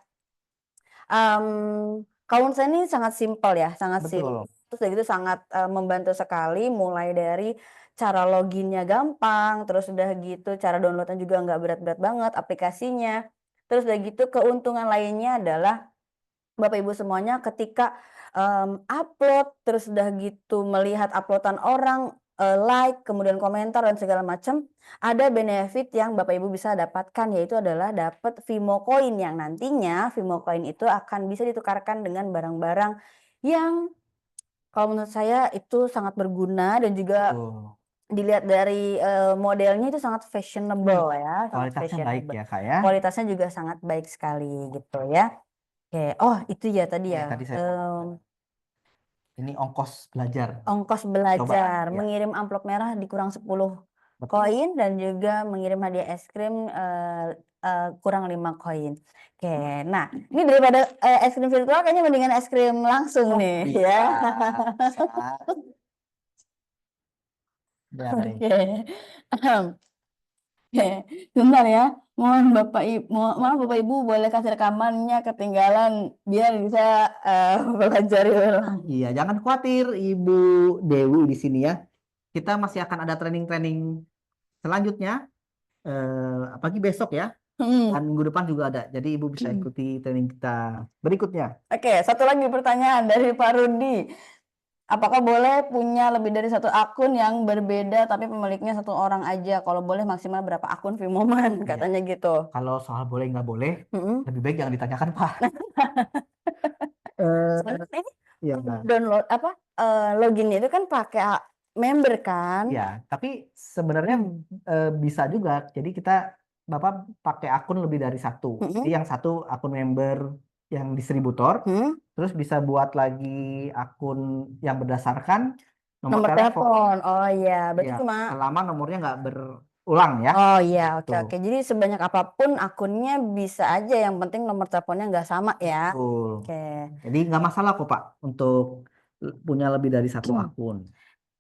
kalau saya ini sangat simpel ya, sangat simpel. Terus udah gitu sangat membantu sekali, mulai dari cara loginnya gampang, terus udah gitu cara downloadnya juga nggak berat-berat banget aplikasinya. Terus udah gitu keuntungan lainnya adalah Bapak Ibu semuanya ketika upload, terus udah gitu melihat uploadan orang, like, kemudian komentar dan segala macam, ada benefit yang Bapak Ibu bisa dapatkan, yaitu adalah dapat Vimo Coin yang nantinya Vimo Coin itu akan bisa ditukarkan dengan barang-barang yang kalau menurut saya itu sangat berguna dan juga dilihat dari modelnya itu sangat fashionable ya, sangat Kualitasnya baik ya Kak ya. Kualitasnya juga sangat baik sekali gitu ya. Oke, oh itu ya tadi ya. Tadi ini ongkos belajar. Ongkos belajar, Coba, ya. mengirim amplop merah dikurang 10 koin dan juga mengirim hadiah es krim kurang 5 koin. Oke, nah ini daripada es krim virtual kayaknya mendingan es krim langsung nih ya. Oke. Bentar ya. Mohon maaf Bapak Ibu boleh kasih rekamannya ketinggalan biar bisa pelajari ulang. Iya, jangan khawatir Ibu Dewi di sini ya. Kita masih akan ada training-training selanjutnya. Apalagi besok ya. Dan minggu depan juga ada. Jadi Ibu bisa ikuti training kita berikutnya. Oke, satu lagi pertanyaan dari Pak Rudi. Apakah boleh punya lebih dari satu akun yang berbeda tapi pemiliknya satu orang aja? Kalau boleh maksimal berapa akun Vmoment katanya gitu. Kalau soal boleh nggak boleh, lebih baik jangan ditanyakan Pak. Download apa loginnya itu kan pakai member kan? Ya, tapi sebenarnya bisa juga. Jadi Bapak pakai akun lebih dari satu. Jadi yang satu akun member, yang distributor, Hmm? terus bisa buat lagi akun yang berdasarkan nomor Nomor telepon. telepon. Oh iya, berarti Ya, cuma selama nomornya nggak berulang ya. oh iya, oke Tuh, oke. Jadi sebanyak apapun akunnya bisa aja, yang penting nomor teleponnya nggak sama ya. betul. Oke. Jadi nggak masalah kok Pak untuk punya lebih dari satu akun.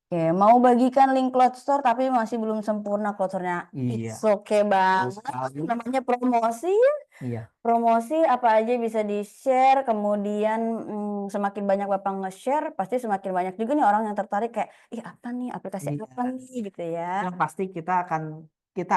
Oke, mau bagikan link Cloud Store tapi masih belum sempurna Cloud Store-nya. Iya, It's okay betul banget. sekali. Namanya promosi ya. Iya, Promosi apa aja bisa di-share, kemudian semakin banyak Bapak nge-share, pasti semakin banyak juga nih orang yang tertarik kayak, ih apa nih, aplikasi iya. apa nih gitu ya. Yang pasti kita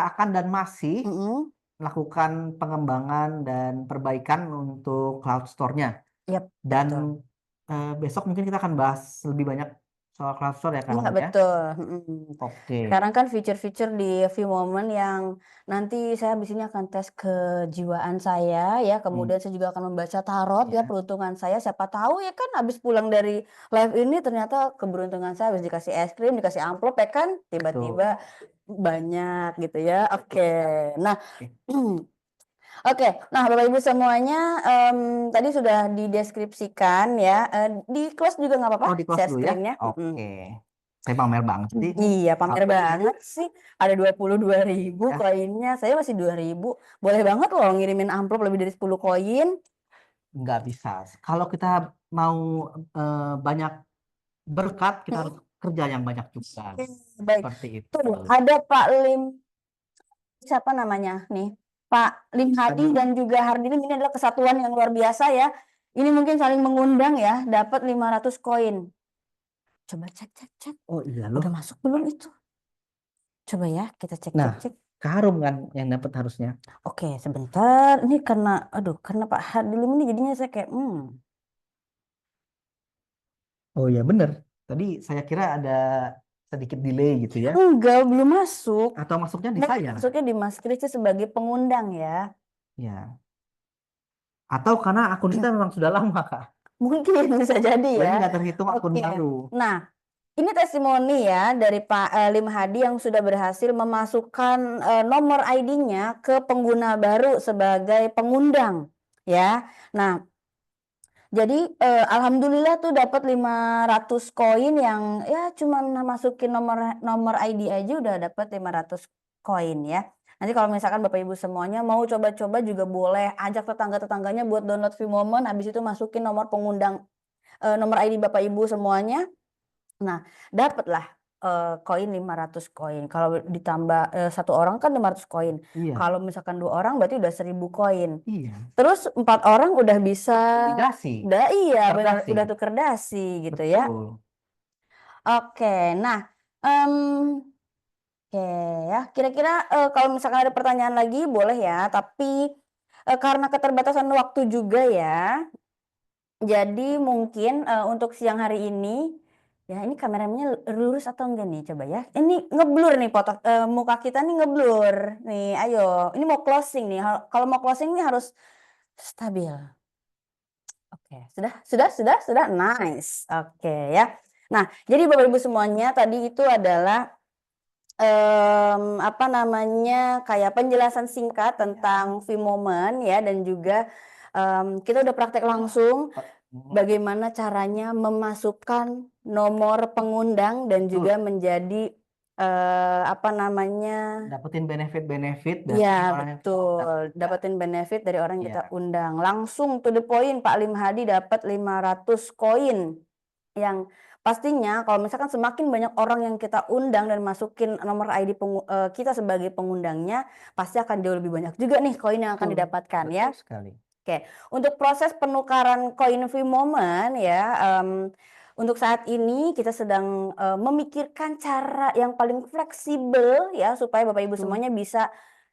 akan dan masih Mm-mm. melakukan pengembangan dan perbaikan untuk cloud store-nya. Yap, Dan betul. besok mungkin kita akan bahas lebih banyak soal cloud store ya Kak Iya Ahmad ya. betul. Mm-mm. Oke. Sekarang kan fitur-fitur di View Moment yang nanti saya habis ini akan tes kejiwaan saya ya, kemudian saya juga akan membaca tarot ya Ya. peruntungan saya. Siapa tahu ya kan habis pulang dari live ini ternyata keberuntungan saya habis dikasih es krim, dikasih amplop ya kan, Betul. tiba-tiba banyak gitu ya. Oke. Nah, Oke. oke, nah Bapak Ibu semuanya tadi sudah dideskripsikan ya. Di close juga nggak apa-apa Oh, di close share dulu ya. screen-nya. Oke. Saya pamer banget sih. Iya, pamer Apa banget sih. Ada 22.000 ya? koinnya. Saya masih 2.000. Boleh banget loh ngirimin amplop lebih dari 10 koin. Nggak bisa. Kalau kita mau banyak berkat, kita harus kerja yang banyak juga. Oke, baik. Seperti itu. Tuh, ada Pak Lim, siapa namanya nih? Pak Lim Hadi Tadi, dan juga Hardilim, ini adalah kesatuan yang luar biasa ya. Ini mungkin saling mengundang ya, dapat 500 koin. Coba cek, cek, cek. oh iya loh. Udah masuk belum itu? Coba ya, kita cek, Nah, cek, cek. Karum kan yang dapat harusnya. Oke, sebentar. Ini karena Pak Hardilim ini jadinya saya kayak, Oh iya bener. Tadi saya kira ada sedikit delay gitu ya. enggak, belum masuk. Atau masuknya di Mungkin saya. masuknya di Mas Kris sebagai pengundang ya. Ya. Atau karena akun kita memang sudah lama, Kak. Mungkin bisa jadi Jadi ya. nggak terhitung akun Oke. baru. Nah, ini testimoni ya dari Pak Lim Hadi yang sudah berhasil memasukkan nomor ID-nya ke pengguna baru sebagai pengundang ya. Nah, jadi alhamdulillah tuh dapat 500 koin yang ya cuman masukin nomor nomor ID aja udah dapat 500 koin ya. Nanti kalau misalkan Bapak Ibu semuanya mau coba-coba juga boleh ajak tetangga-tetangganya buat download Vmoment, habis itu masukin nomor pengundang nomor ID Bapak Ibu semuanya. Nah, dapatlah koin 500 koin. Kalau ditambah satu orang kan 500 koin. Iya. Kalau misalkan 2 orang berarti udah 1.000 koin. Iya. Terus 4 orang udah bisa Validasi. iya Tuker benar dasi. udah tuker dasi gitu ya. Betul. Oke, nah oke ya kira-kira kalau misalkan ada pertanyaan lagi boleh ya. Tapi karena keterbatasan waktu juga ya. Jadi mungkin untuk siang hari ini ya ini kameranya lurus atau enggak nih coba ya. Ini ngeblur nih foto muka kita nih ngeblur. Nih ayo, ini mau closing nih. Kalau mau closing nih harus stabil. Oke, sudah, nice. Oke ya. Nah, jadi Bapak Ibu semuanya tadi itu adalah apa namanya kayak penjelasan singkat tentang Vmoment ya dan juga kita udah praktek langsung bagaimana caranya memasukkan nomor pengundang dan juga menjadi apa namanya Dapetin benefit-benefit dari ya orang yang kita undang. betul, dapetin benefit dari orang yang kita Iya. undang. Langsung to the point, Pak Lim Hadi dapat 500 koin. Yang pastinya kalau misalkan semakin banyak orang yang kita undang dan masukin nomor ID kita sebagai pengundangnya, pasti akan jauh lebih banyak juga nih koin yang akan Betul. didapatkan ya. Betul sekali. Oke, untuk proses penukaran koin Vmoment ya, untuk saat ini kita sedang memikirkan cara yang paling fleksibel ya supaya Bapak Ibu semuanya bisa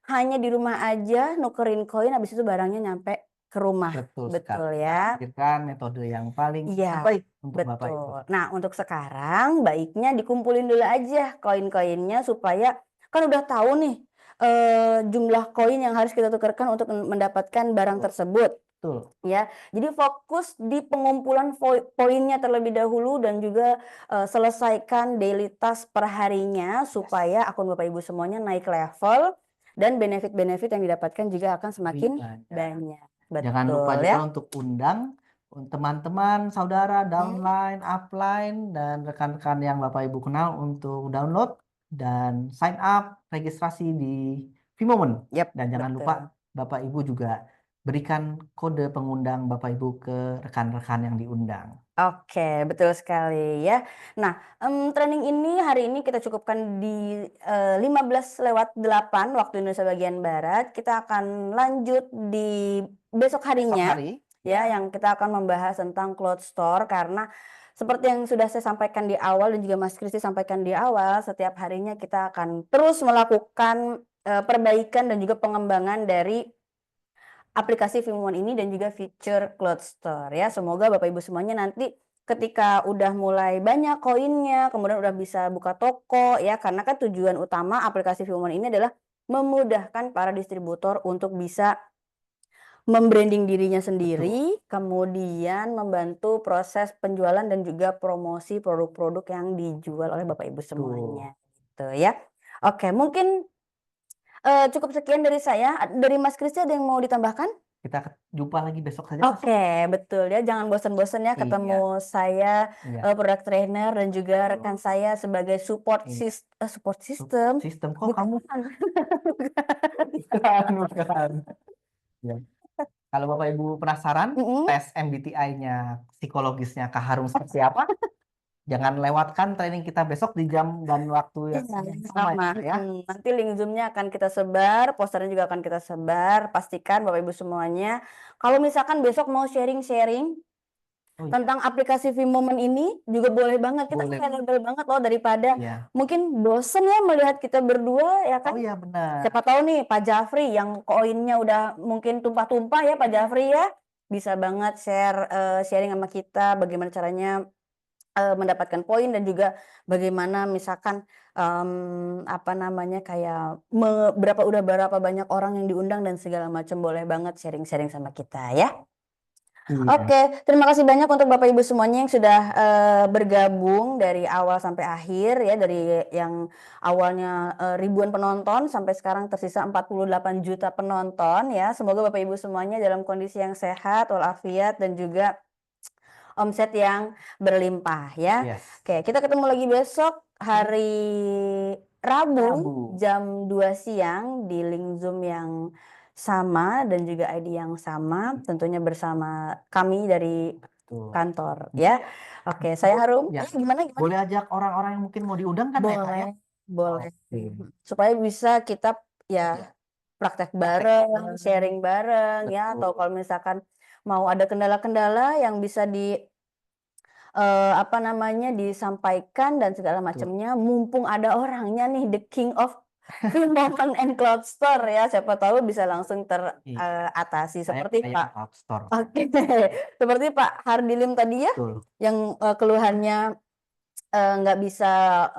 hanya di rumah aja nukerin koin, habis itu barangnya nyampe ke rumah. Betul Betul sekali. ya. Pikirkan metode yang paling Iya, terbaik untuk Bapak Ibu. betul. Nah, untuk sekarang baiknya dikumpulin dulu aja koin-koinnya supaya kan udah tahu nih jumlah koin yang harus kita tukarkan untuk mendapatkan barang tersebut. Betul. Ya, jadi fokus di pengumpulan poinnya terlebih dahulu dan juga selesaikan daily task per harinya supaya akun Bapak Ibu semuanya naik level dan benefit-benefit yang didapatkan juga akan semakin banyak. Jangan lupa Betul juga ya. untuk undang teman-teman, saudara, downline, upline, dan rekan-rekan yang Bapak Ibu kenal untuk download dan sign up registrasi di Vmomen. Yap, Dan jangan betul. lupa Bapak Ibu juga berikan kode pengundang Bapak Ibu ke rekan-rekan yang diundang. Oke, betul sekali ya. Nah, training ini hari ini kita cukupkan di 15:08 waktu Indonesia bagian Barat. Kita akan lanjut di besok Esok harinya hari, ya, yang kita akan membahas tentang Cloud Store karena seperti yang sudah saya sampaikan di awal dan juga Mas Kristi sampaikan di awal, setiap harinya kita akan terus melakukan perbaikan dan juga pengembangan dari aplikasi Vmomen ini dan juga fitur Cloud Store ya. Semoga Bapak Ibu semuanya nanti ketika udah mulai banyak koinnya, kemudian udah bisa buka toko ya, karena kan tujuan utama aplikasi Vmomen ini adalah memudahkan para distributor untuk bisa membranding dirinya sendiri, kemudian membantu proses penjualan dan juga promosi produk-produk yang dijual oleh Bapak Ibu semuanya gitu ya. Oke, mungkin cukup sekian dari saya. Dari Mas Kristi ada yang mau ditambahkan? kita jumpa lagi besok saja, Mas. Oke, betul ya. Jangan bosan-bosan ya Iya. ketemu saya Iya. product trainer dan juga Betul. rekan saya sebagai support Iya. support system. Sistem kok kamu Bukan. bukan. Ya. Kalau Bapak Ibu penasaran Mm-mm. tes MBTI-nya psikologisnya Kak Harum seperti apa? Jangan lewatkan training kita besok di jam dan waktu yang sama ya. Nanti link Zoom-nya akan kita sebar, posternya juga akan kita sebar. Pastikan Bapak Ibu semuanya, kalau misalkan besok mau sharing-sharing Oh, iya. tentang aplikasi Vmomen ini juga boleh banget. Kita Boleh. available banget loh daripada Iya. mungkin bosen ya melihat kita berdua ya kan. Oh iya benar. Siapa tahu nih Pak Jafri yang koinnya udah mungkin tumpah-tumpah ya Pak Jafri ya, bisa banget sharing sama kita bagaimana caranya mendapatkan poin dan juga bagaimana misalkan apa namanya kayak berapa banyak orang yang diundang dan segala macam, boleh banget sharing-sharing sama kita ya. Iya. Oke, terima kasih banyak untuk Bapak Ibu semuanya yang sudah bergabung dari awal sampai akhir ya, dari yang awalnya ribuan penonton sampai sekarang tersisa 48 juta penonton ya. Semoga Bapak Ibu semuanya dalam kondisi yang sehat, walafiat dan juga omset yang berlimpah ya. Yes. Oke, kita ketemu lagi besok hari Rabu Rabu. jam 2 siang di link Zoom yang sama dan juga ID yang sama, tentunya bersama kami dari Betul. kantor ya. Oke, saya Harum. Ya. Gimana? Boleh ajak orang-orang yang mungkin mau diundang kan ya, Kak, ya? Boleh. Oke. Supaya bisa kita ya praktek bareng, sharing bareng ya, Betul. atau kalau misalkan mau ada kendala-kendala yang bisa apa namanya disampaikan dan segala macamnya, mumpung ada orangnya nih, the king of Vmomen and Cloud Store ya, siapa tahu bisa langsung teratasi seperti Pak. Cloud Store. Oke, seperti Pak Hardilim tadi ya, Betul. yang keluhannya nggak bisa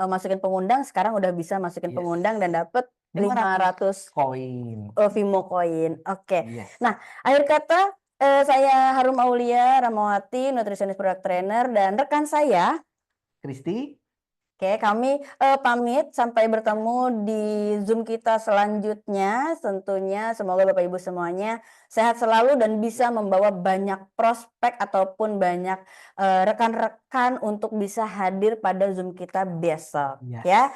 masukin pengundang, sekarang udah bisa masukin Yes. pengundang dan dapat 500 koin. Vimo koin. Oke. Yes. Nah, akhir kata saya Harum Aulia Ramawati, nutritionist product trainer, dan rekan saya Kristi. Oke, kami pamit sampai bertemu di Zoom kita selanjutnya. Tentunya semoga Bapak Ibu semuanya sehat selalu dan bisa membawa banyak prospek ataupun banyak rekan-rekan untuk bisa hadir pada Zoom kita besok. Yes. Ya.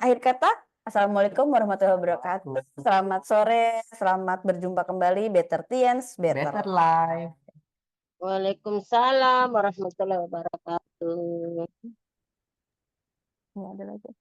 Akhir kata, Assalamualaikum warahmatullahi wabarakatuh. Selamat sore, selamat berjumpa kembali. Better Tiens, Better Life. Waalaikumsalam warahmatullahi wabarakatuh. Ya, ada lagi.